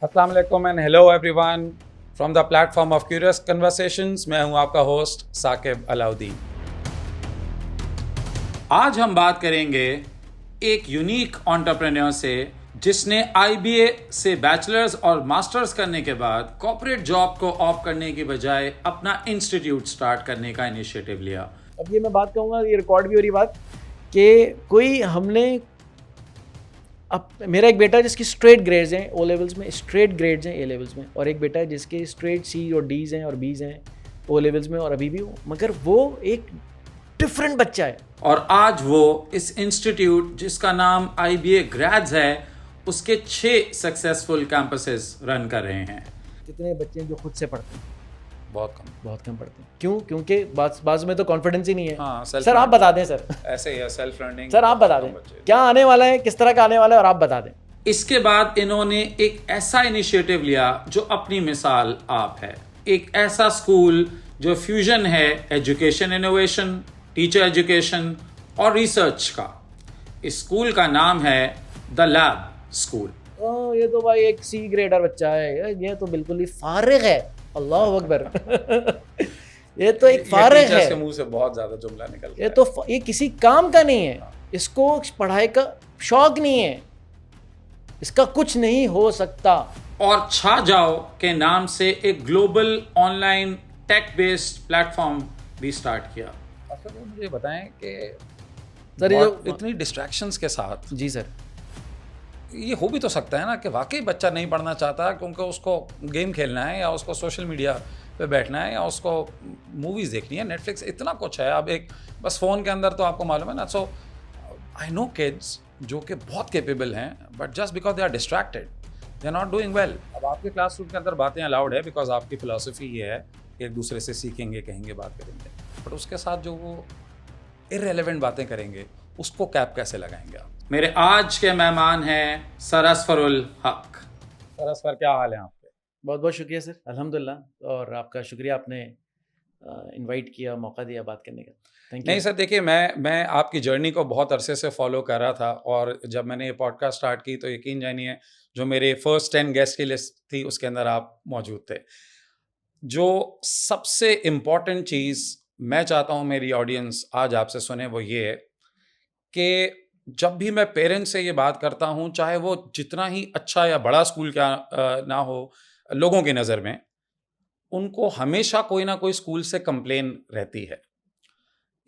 अस्सलाम वालेकुम and hello everyone from the platform of curious conversations. मैं हूं आपका होस्ट साकिब अलाउद्दीन। आज हम बात करेंगे एक यूनिक एंटरप्रेन्योर से जिसने IBA से बैचलर्स और मास्टर्स करने के बाद कॉर्पोरेट जॉब को ऑफ करने की बजाय अपना इंस्टीट्यूट स्टार्ट करने का इनिशिएटिव लिया। अब ये मैं बात कहूँगा, ये रिकॉर्ड भी हो रही बात कि कोई हमने अब मेरा एक बेटा है जिसकी स्ट्रेट ग्रेड्स हैं ओ लेवल्स में, स्ट्रेट ग्रेड्स हैं ए लेवल्स में, और एक बेटा है जिसके स्ट्रेट सी और डीज हैं और बीज हैं ओ लेवल्स में, और अभी भी मगर वो एक डिफरेंट बच्चा है। और आज वो इस इंस्टीट्यूट जिसका नाम IBA ग्रेड्स है उसके 6 सक्सेसफुल कैंपसेस रन कर रहे हैं। कितने बच्चे हैं जो खुद से पढ़ते हैं? बहुत कम पढ़ते हैं। क्यों? क्योंकि बाज में तो कॉन्फिडेंस ही नहीं है। हाँ, सर आप बता दें सर। ऐसे ही है, सेल्फ लर्निंग। सर आप बता दें क्या आने वाला है, किस तरह का आने वाला है, और आप बता दें। इसके बाद इन्होंने एक ऐसा इनिशिएटिव लिया जो अपनी मिसाल आप है, एक ऐसा स्कूल जो फ्यूजन है एजुकेशन इनोवेशन, टीचर एजुकेशन और रिसर्च का। इस स्कूल का नाम है द लैब स्कूल। ये तो भाई एक सी ग्रेडर बच्चा है, ये तो बिल्कुल ही फारिग है। अल्लाह अकबर। ये तो एक फारिग है। इसके मुंह से बहुत ज्यादा जुमला निकल ये तो ये किसी काम का नहीं है, इसको पढ़ाई का शौक नहीं है, इसका कुछ नहीं हो सकता। और छा जाओ के नाम से एक global online tech based platform भी स्टार्ट किया। असल मुझे बताएं कि सर ये जो इतनी डिस्ट्रैक्शंस के साथ जी सर, ये हो भी तो सकता है ना कि वाकई बच्चा नहीं पढ़ना चाहता क्योंकि उसको गेम खेलना है या उसको सोशल मीडिया पे बैठना है या उसको मूवीज़ देखनी है, नेटफ्लिक्स इतना कुछ है अब एक बस फ़ोन के अंदर, तो आपको मालूम है ना। सो आई नो किड्स जो कि बहुत कैपेबल हैं but just because they are distracted they are not doing well. अब आपके क्लासरूम के अंदर बातें अलाउड है बिकॉज आपकी फिलॉसफी ये है कि एक दूसरे से सीखेंगे, कहेंगे, बात करेंगे, बट उसके साथ जो वो इररेलेवेंट बातें करेंगे उसको कैप कैसे लगाएंगे आप? मेरे आज के मेहमान हैं सर असफरुल हक। सर असफर, क्या हाल है आपके? बहुत बहुत शुक्रिया सर, अल्हम्दुलिल्लाह, और आपका शुक्रिया, आपने इनवाइट किया, मौका दिया बात करने का। Thank you. नहीं सर, देखिए मैं आपकी जर्नी को बहुत अरसे से फॉलो कर रहा था और जब मैंने ये पॉडकास्ट स्टार्ट की तो यकीन जानिए जो मेरे फर्स्ट 10 गेस्ट की लिस्ट थी उसके अंदर आप मौजूद थे। जो सबसे इम्पॉर्टेंट चीज़ मैं चाहता हूँ मेरी ऑडियंस आज आपसे सुने वो ये है कि जब भी मैं पेरेंट्स से ये बात करता हूँ, चाहे वो जितना ही अच्छा या बड़ा स्कूल क्या ना हो लोगों की नज़र में, उनको हमेशा कोई ना कोई स्कूल से कंप्लेन रहती है।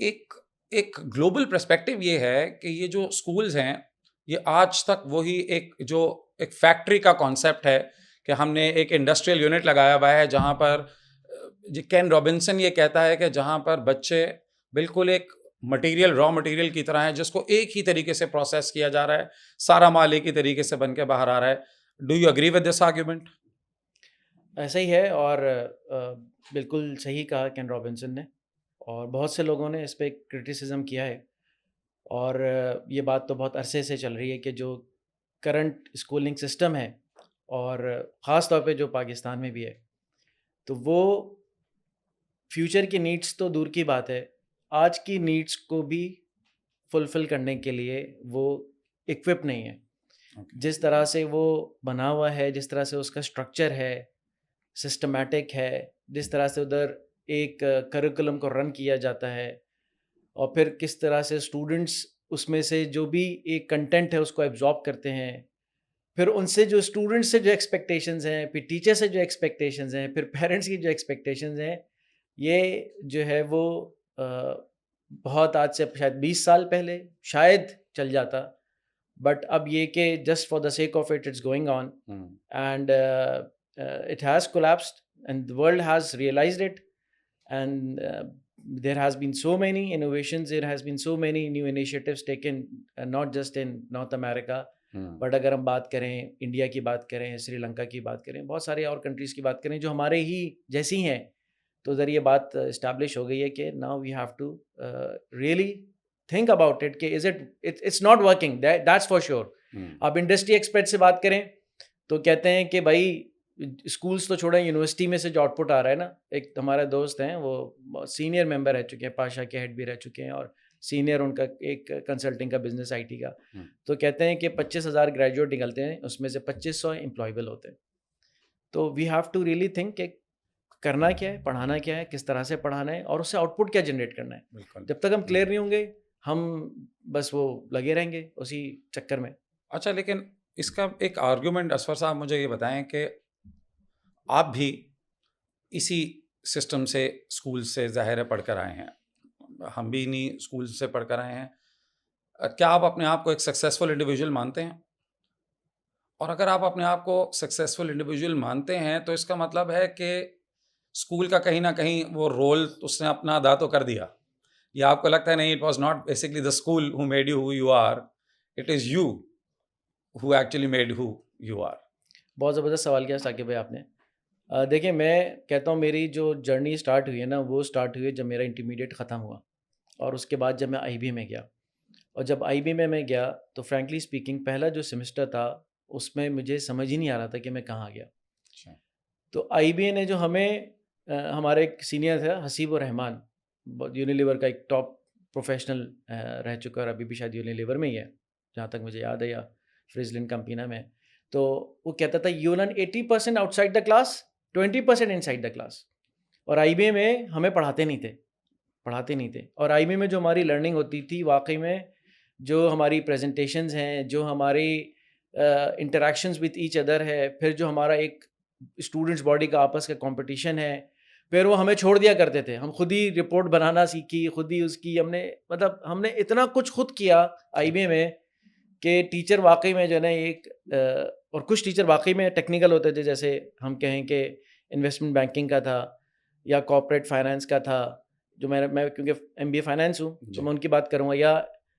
एक एक ग्लोबल पर्सपेक्टिव ये है कि ये जो स्कूल्स हैं ये आज तक वही एक फैक्ट्री का कॉन्सेप्ट है कि हमने एक इंडस्ट्रियल यूनिट लगाया हुआ है जहाँ पर केन रॉबिन्सन ये कहता है कि जहाँ पर बच्चे बिल्कुल एक मटेरियल, रॉ मटेरियल की तरह है जिसको एक ही तरीके से प्रोसेस किया जा रहा है, सारा माल एक ही तरीके से बन के बाहर आ रहा है। Do you agree with this argument? ऐसा ही है, और बिल्कुल सही कहा केन रॉबिन्सन ने, और बहुत से लोगों ने इस पे क्रिटिसिज्म किया है, और ये बात तो बहुत अरसे से चल रही है कि जो करंट स्कूलिंग सिस्टम है, और ख़ास तौर पे जो पाकिस्तान में भी है, तो वो फ्यूचर की नीड्स तो दूर की बात है, आज की नीड्स को भी फुलफ़िल करने के लिए वो इक्विप नहीं है। जिस तरह से वो बना हुआ है, जिस तरह से उसका स्ट्रक्चर है, सिस्टमैटिक है, जिस तरह से उधर एक करिकुलम को रन किया जाता है, और फिर किस तरह से स्टूडेंट्स उसमें से जो भी एक कंटेंट है उसको एब्जॉर्ब करते हैं, फिर उनसे जो स्टूडेंट्स से जो एक्सपेक्टेशंस हैं, फिर टीचर से जो एक्सपेक्टेशंस हैं, फिर पेरेंट्स की जो एक्सपेक्टेशंस हैं, ये जो है वो बहुत आज से शायद 20 साल पहले शायद चल जाता, बट अब ये कि just for the sake of it it's going on, and it has collapsed, and the world has realized it, and there has been so many innovations, there has been so many new initiatives taken, not just in North America, but अगर हम बात करें India की, बात करें श्रीलंका की, बात करें बहुत सारे और कंट्रीज़ की बात करें जो हमारे ही जैसी हैं, तो उधर ये बात इस्टेब्लिश हो गई है कि now we have to really think about it कि it's not working, that's for sure. आप इंडस्ट्री एक्सपर्ट से बात करें तो कहते हैं कि भाई स्कूल्स तो छोड़ें, यूनिवर्सिटी में से जो आउटपुट आ रहा है ना, एक हमारे दोस्त हैं वो सीनियर मेंबर रह चुके हैं, पाशा के हेड भी रह चुके हैं, और सीनियर उनका एक कंसल्टिंग का बिजनेस IT का, तो कहते हैं कि 25,000 ग्रेजुएट निकलते हैं, उसमें से 2500 एम्प्लॉयबल होते हैं। तो we have to really think कि करना क्या है, पढ़ाना क्या है, किस तरह से पढ़ाना है और उससे आउटपुट क्या जनरेट करना है। बिल्कुल। जब तक हम क्लियर नहीं होंगे, हम बस वो लगे रहेंगे उसी चक्कर में। अच्छा, लेकिन इसका एक आर्गुमेंट असफर साहब मुझे ये बताएं कि आप भी इसी सिस्टम से, स्कूल से ज़ाहिर है पढ़कर आए हैं, हम भी इन्हीं स्कूल से पढ़कर आए हैं। क्या आप अपने आप को एक सक्सेसफुल इंडिविजुअल मानते हैं? और अगर आप अपने आप को सक्सेसफुल इंडिविजुअल मानते हैं तो इसका मतलब है कि स्कूल का कहीं ना कहीं वो रोल उसने अपना अदा तो कर दिया, या आपको लगता है नहीं, it was not basically the school who made you who you are, it is you who actually made who you are? बहुत ज़बरदस्त सवाल किया साकिब भाई आपने। देखिए, मैं कहता हूँ मेरी जो जर्नी स्टार्ट हुई है ना, वो स्टार्ट हुई है जब मेरा इंटरमीडिएट ख़त्म हुआ और उसके बाद जब मैं आईबी में गया। और जब आईबी में मैं गया तो फ्रैंकली स्पीकिंग पहला जो सेमेस्टर था उसमें मुझे समझ ही नहीं आ रहा था कि मैं कहाँ गया। अच्छा। तो आईबी ने जो हमें हमारे एक सीनियर था हसीब रहमान, यूनिलीवर का एक टॉप प्रोफेशनल रह चुका है और अभी भी शायद यूनिलीवर में ही है जहाँ तक मुझे याद है, या फ्रिजलिन कंपनी में। तो वो कहता था you learn 80% outside the class, 20% inside the class. और आईबी में हमें पढ़ाते नहीं थे। और आईबी में जो हमारी लर्निंग होती थी वाकई में, जो हमारी प्रेजेंटेशंस हैं, जो हमारी इंटरेक्शंस विद ईच अदर है, फिर जो हमारा एक स्टूडेंट्स बॉडी का आपस का कंपटीशन है, फिर वो हमें छोड़ दिया करते थे। हम खुद ही रिपोर्ट बनाना सीखी, खुद ही उसकी हमने इतना कुछ खुद किया आईबी में कि टीचर वाकई में जो है ना और कुछ टीचर वाकई में टेक्निकल होते थे, जैसे हम कहें कि इन्वेस्टमेंट बैंकिंग का था या कॉर्पोरेट फाइनेंस का था, जो मैं क्योंकि एमबीए फाइनेंस हूँ तो मैं उनकी बात करूँगा, या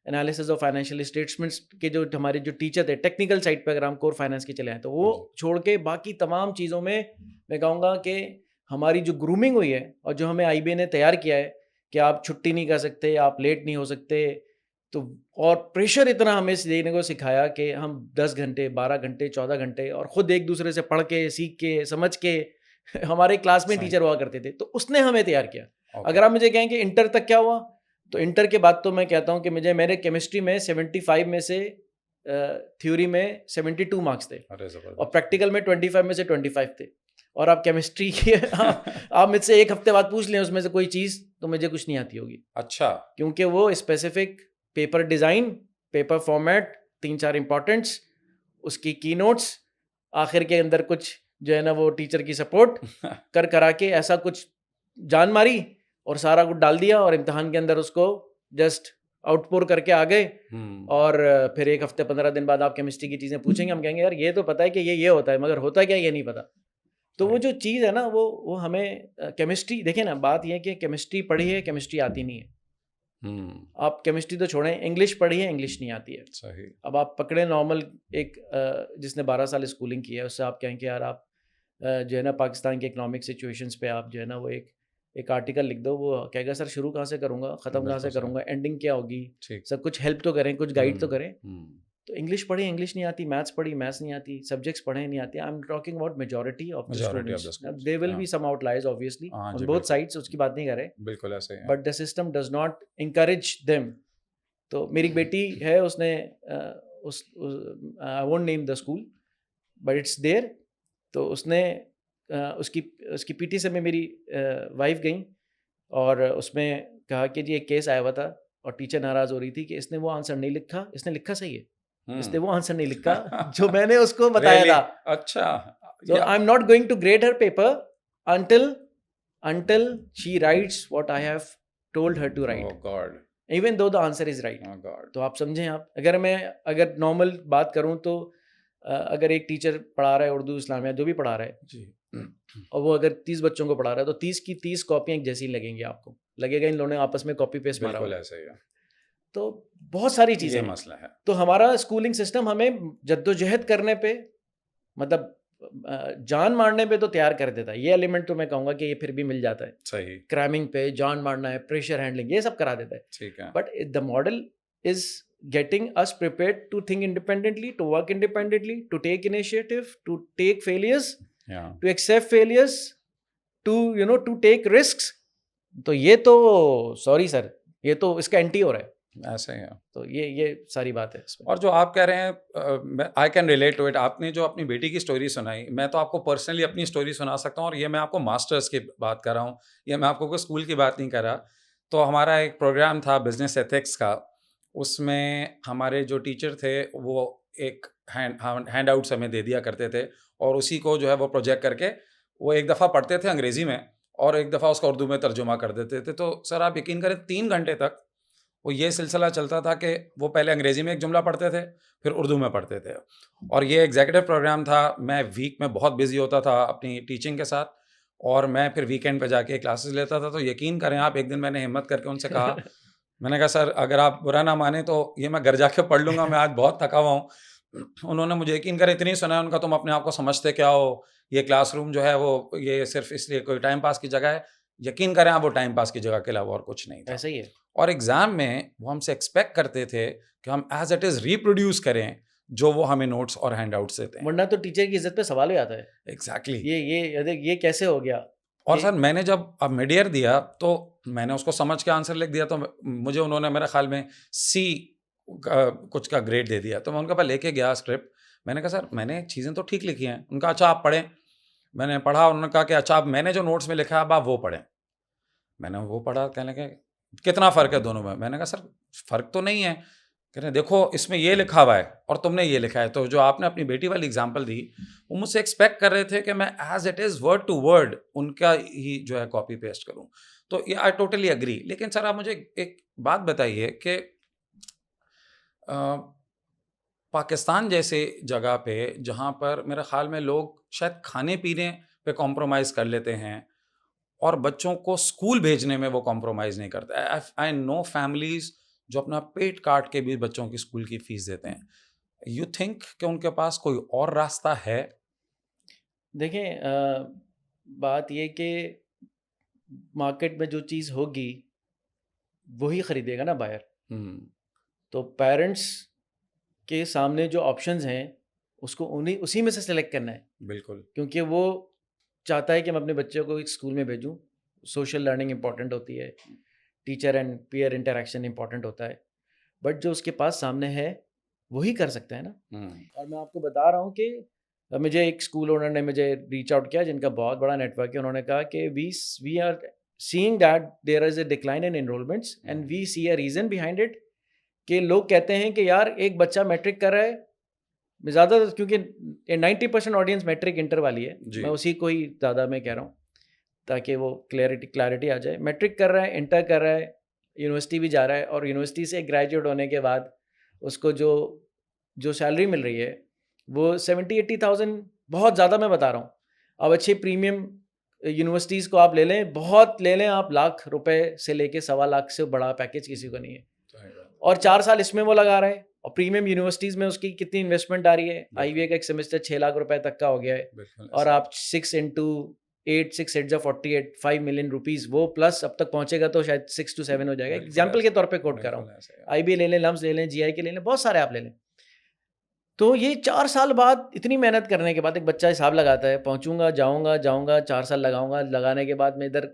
एनालिसिस ऑफ फाइनेंशियल स्टेटमेंट्स के जो हमारे जो टीचर थे टेक्निकल साइड पे, अगर हम कोर फाइनेंस के चले हैं तो वो छोड़ के बाकी तमाम चीज़ों में मैं कहूँगा कि हमारी जो ग्रूमिंग हुई है और जो हमें आईबीए ने तैयार किया है कि आप छुट्टी नहीं कर सकते, आप लेट नहीं हो सकते, तो और प्रेशर इतना हमें देने को सिखाया कि हम 10 घंटे 12 घंटे 14 घंटे और ख़ुद एक दूसरे से पढ़ के सीख के समझ के हमारे क्लास में टीचर हुआ करते थे, तो उसने हमें तैयार किया। अगर आप मुझे कहें कि इंटर तक क्या हुआ, तो इंटर के बाद तो मैं कहता हूँ कि मेरे केमिस्ट्री में 75 में से थ्योरी में 72 मार्क्स थे और प्रैक्टिकल में 25 में से 25 थे। और आप केमिस्ट्री की आप मुझसे एक हफ्ते बाद पूछ लें उसमें से कोई चीज़, तो मुझे कुछ नहीं आती होगी। अच्छा। क्योंकि वो specific paper design, paper format, 3-4 इम्पॉर्टेंट्स, उसकी की नोट्स, आखिर के अंदर कुछ जो है ना वो टीचर की सपोर्ट करा के ऐसा कुछ जान मारी और सारा कुछ डाल दिया और इम्तिहान के अंदर उसको जस्ट आउटपोर करके आ गए। और फिर एक हफ्ते 15 दिन बाद आप केमिस्ट्री की चीज़ें पूछेंगे, हम कहेंगे यार ये तो पता है कि ये होता है, मगर होता क्या ये नहीं पता। तो वो जो चीज़ है ना वो हमें केमिस्ट्री, देखिए ना बात ये है कि केमिस्ट्री पढ़ी है, केमिस्ट्री आती नहीं है। आप केमिस्ट्री तो छोड़ें, इंग्लिश पढ़ी है, इंग्लिश नहीं आती है। सही। अब आप पकड़े नॉर्मल एक जिसने 12 साल स्कूलिंग की है, उससे आप कहें कि यार आप जो है ना पाकिस्तान के इकोनॉमिक सिचुएशंस पे आप जो है ना वो एक आर्टिकल लिख दो, वो कहेगा सर शुरू कहाँ से करूँगा, ख़त्म कहाँ से करूँगा, एंडिंग क्या होगी, सब कुछ हेल्प तो करें, कुछ गाइड तो करें। तो इंग्लिश पढ़ी, इंग्लिश नहीं आती, मैथ्स पढ़ी, मैथ्स नहीं आती, सब्जेक्ट्स पढ़े नहीं आती। I am talking about majority of the students. There will be some outliers obviously on both sides, उसकी बात नहीं कर रहे, बिल्कुल ऐसे ही है। But the system does not encourage them. तो मेरी एक बेटी है, उसने I won't name the school but it's there, तो उसने उसकी पीटी से में मेरी वाइफ गई और उसमें कहा कि जी एक केस आया हुआ था और टीचर नाराज़ हो रही थी कि इसने वो आंसर नहीं लिखा, इसने लिखा सही है, इसने वो आंसर नहीं लिखा जो मैंने उसको बताया था। अच्छा। So I'm not going to grade her paper until she writes what I have told her to write. Oh God. Even though the answer is right. Oh God. तो आप समझें, आप अगर नॉर्मल बात करूं तो अगर एक टीचर पढ़ा रहा है उर्दू इस्लामिया जो भी पढ़ा रहा है जी, और वो अगर 30 बच्चों को पढ़ा रहा है तो 30 की 30 कॉपियां एक जैसी लगेंगी, आपको लगेगा इन लोगों ने आपस में कॉपी पेस्ट मारा। बिल्कुल ऐसे ही है। तो बहुत सारी चीज़ें, ये मसला है। तो हमारा स्कूलिंग सिस्टम हमें जद्दोजहद करने पे, मतलब जान मारने पे तो तैयार कर देता है। ये एलिमेंट तो मैं कहूँगा कि ये फिर भी मिल जाता है। सही। क्रैमिंग पे जान मारना है, प्रेशर हैंडलिंग, ये सब करा देता है। ठीक है। But the model is getting us prepared to think independently, to work independently, to take initiative, to take failures, to accept failures, to take risks. तो ये तो सॉरी सर, ये तो इसका एंटी हो रहा है। ऐसे ही है। तो ये सारी बात है इसमें। और जो आप कह रहे हैं, I can relate to it. आपने जो अपनी बेटी की स्टोरी सुनाई, मैं तो आपको पर्सनली अपनी स्टोरी सुना सकता हूँ, और ये मैं आपको मास्टर्स की बात कर रहा हूँ, ये मैं आपको कोई स्कूल की बात नहीं कर रहा। तो हमारा एक प्रोग्राम था बिजनेस एथिक्स का, उसमें हमारे जो टीचर थे वो एक हैंड आउट्स हमें दे दिया करते थे, और उसी को जो है वो प्रोजेक्ट करके वो एक दफ़ा पढ़ते थे अंग्रेज़ी में, और एक दफ़ा उसका उर्दू में तर्जुमा कर देते थे। तो सर आप यकीन करें 3 घंटे तक वो ये सिलसिला चलता था कि वो पहले अंग्रेज़ी में एक जुमला पढ़ते थे, फिर उर्दू में पढ़ते थे। और ये एग्ज़ीक्यूटिव प्रोग्राम था, मैं वीक में बहुत बिज़ी होता था अपनी टीचिंग के साथ, और मैं फिर वीकेंड पे जाके क्लासेस लेता था। तो यकीन करें आप, एक दिन मैंने हिम्मत करके उनसे कहा, मैंने कहा सर अगर आप बुरा ना माने तो ये मैं घर जाके पढ़ लूँगा, मैं आज बहुत थका हुआ हूँ। उन्होंने मुझे यकीन करें इतनी सुनाया उनका, तुम अपने आप को समझते क्या हो? ये क्लासरूम जो है वो ये सिर्फ़ इसलिए कोई टाइम पास की जगह है। यकीन करें आप, वो टाइम पास की जगह के अलावा और कुछ नहीं था। ऐसा ही है। और एग्ज़ाम में वो हमसे एक्सपेक्ट करते थे कि हम एज़ इट इज़ रिप्रोड्यूस करें, जो वो हमें नोट्स और हैंडआउट्स देते हैं। वरना तो टीचर की इज़्ज़त पे सवाल ही आता है। एग्ज़ैक्टली। ये कैसे हो गया? और ये सर मैंने जब अब मिड ईयर दिया तो मैंने उसको समझ के आंसर लिख दिया, तो मुझे उन्होंने मेरे ख़्याल में सी कुछ का ग्रेड दे दिया। तो मैं उनके पास लेके गया स्क्रिप्ट, मैंने कहा सर मैंने चीज़ें तो ठीक लिखी हैं। उनका अच्छा आप पढ़ें। मैंने पढ़ा, उन्होंने कहा कि अच्छा अब मैंने जो नोट्स में लिखा है अब आप वो पढ़ें। मैंने वो पढ़ा, कहने लगे कितना फ़र्क है दोनों में? मैंने कहा सर फ़र्क तो नहीं है। कह रहे देखो इसमें ये लिखा हुआ है और तुमने ये लिखा है। तो जो आपने अपनी बेटी वाली एग्ज़ाम्पल दी, वो मुझसे एक्सपेक्ट कर रहे थे कि मैं as it is word to word उनका ही जो है कॉपी पेस्ट करूँ। तो ये आई टोटली एग्री। लेकिन सर आप मुझे एक बात बताइए कि अ, पाकिस्तान जैसे जगह पे जहाँ पर मेरे ख़्याल में लोग शायद खाने-पीने पे कॉम्प्रोमाइज़ कर लेते हैं, और बच्चों को स्कूल भेजने में वो कॉम्प्रोमाइज़ नहीं करते। आई नो फैमिलीज़ जो अपना पेट काट के भी बच्चों की स्कूल की फ़ीस देते हैं। यू थिंक कि उनके पास कोई और रास्ता है? देखें, बात ये कि मार्केट में जो चीज़ होगी, वही खरीदेगा ना बायर। हुँ, तो पेरेंट्स के सामने जो ऑप्शंस हैं, उसको उन्हीं उसी में से सेलेक्ट करना है। बिल्कुल। क्योंकि वो चाहता है कि मैं अपने बच्चे को एक स्कूल में भेजूँ। सोशल लर्निंग इम्पॉर्टेंट होती है, teacher and peer interaction important होता है। बट जो उसके पास सामने है, वही कर सकता है ना। हुँ, और मैं आपको बता रहा हूँ कि मुझे एक स्कूल ओनर ने मुझे रीच आउट किया, जिनका बहुत बड़ा नेटवर्क है। उन्होंने कहा कि we are seeing that there is a decline in enrollments and hmm, we see a reason behind it, कि लोग कहते हैं कि यार एक बच्चा मैट्रिक कर रहा है, ज़्यादा क्योंकि 90% ऑडियंस मैट्रिक इंटर वाली है, जी। मैं उसी को ही ज़्यादा मैं कह रहा हूँ, ताकि वो क्लैरिटी आ जाए। मैट्रिक कर रहा है, इंटर कर रहा है, यूनिवर्सिटी भी जा रहा है, और यूनिवर्सिटी से ग्रेजुएट होने के बाद उसको जो जो सैलरी मिल रही है, वो 70-80,000, बहुत ज़्यादा मैं बता रहा हूँ। अब अच्छे प्रीमियम यूनिवर्सिटीज़ को आप ले लें, बहुत ले लें आप, लाख रुपए से लेके सवा लाख से बड़ा पैकेज किसी को नहीं है। सही बात। और 4 साल इसमें वो लगा रहा है, और प्रीमियम यूनिवर्सिटीज़ में उसकी कितनी इन्वेस्टमेंट आ रही है। बिल्कुल, आईवीए का एक सेमेस्टर 6 लाख रुपए तक का हो गया है, बिल्कुल और ऐसा ही। आप 6 इंटू 8, 6 8 48, 5 मिलियन रुपीज़, वो प्लस अब तक पहुँचेगा तो शायद 6 टू 7 हो जाएगा। बिल्कुल एग्ज़ाम्पल के ऐसा तौर पे कोट कर रहा हूँ। बिल्कुल ऐसा ही है। आईबीए ले लें, लम्स ले लें, जीआई के ले लें, बहुत सारे आप ले लें। तो ये 4 साल बाद इतनी मेहनत करने के बाद एक बच्चा हिसाब लगाता है, पहुँचूँगा, जाऊँगा, 4 साल लगाऊँगा, लगाने के बाद मैं इधर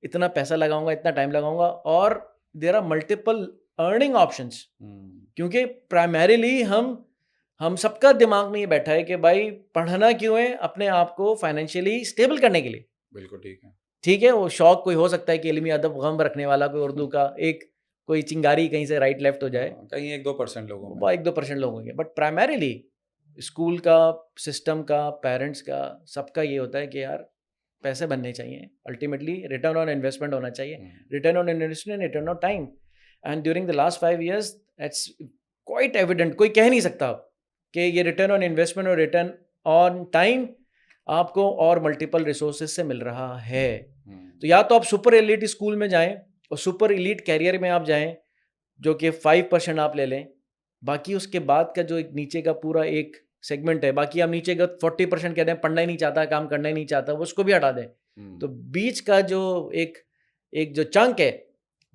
इतना पैसा लगाऊँगा, इतना टाइम लगाऊँगा, और there are multiple earning options. Hmm, क्योंकि प्राइमरीली हम सबका दिमाग में ये बैठा है कि भाई पढ़ना क्यों है? अपने आप को फाइनेंशियली स्टेबल करने के लिए। बिल्कुल ठीक है। ठीक है, वो शौक कोई हो सकता है कि इल्मी अदब गम रखने वाला कोई उर्दू का एक कोई चिंगारी कहीं से राइट लेफ्ट हो जाए, हाँ, कहीं 1-2% लोगों में। वो 1-2% लोग होंगे। बट प्राइमरीली स्कूल का, सिस्टम का, पेरेंट्स का, सबका ये होता है कि यार पैसे बनने चाहिए। अल्टीमेटली रिटर्न ऑन इन्वेस्टमेंट होना चाहिए। Hmm, return on investment, return on time. And during the last 5 years it's quite evident, कोई कह नहीं सकता कि ये रिटर्न ऑन इन्वेस्टमेंट और रिटर्न ऑन टाइम आपको और मल्टीपल रिसोर्सेज से मिल रहा है। हुँ, तो या तो आप सुपर एलिट स्कूल में जाएँ और सुपर एलिट कैरियर में आप जाएँ, जो कि 5% आप ले लें। बाकी उसके बाद का जो एक नीचे का पूरा एक सेगमेंट है, बाकी आप नीचे का 40% कह दें पढ़ना ही नहीं चाहता, काम करना ही नहीं चाहता, वो उसको भी हटा दें। हुँ, तो बीच का जो एक एक जो चंक है,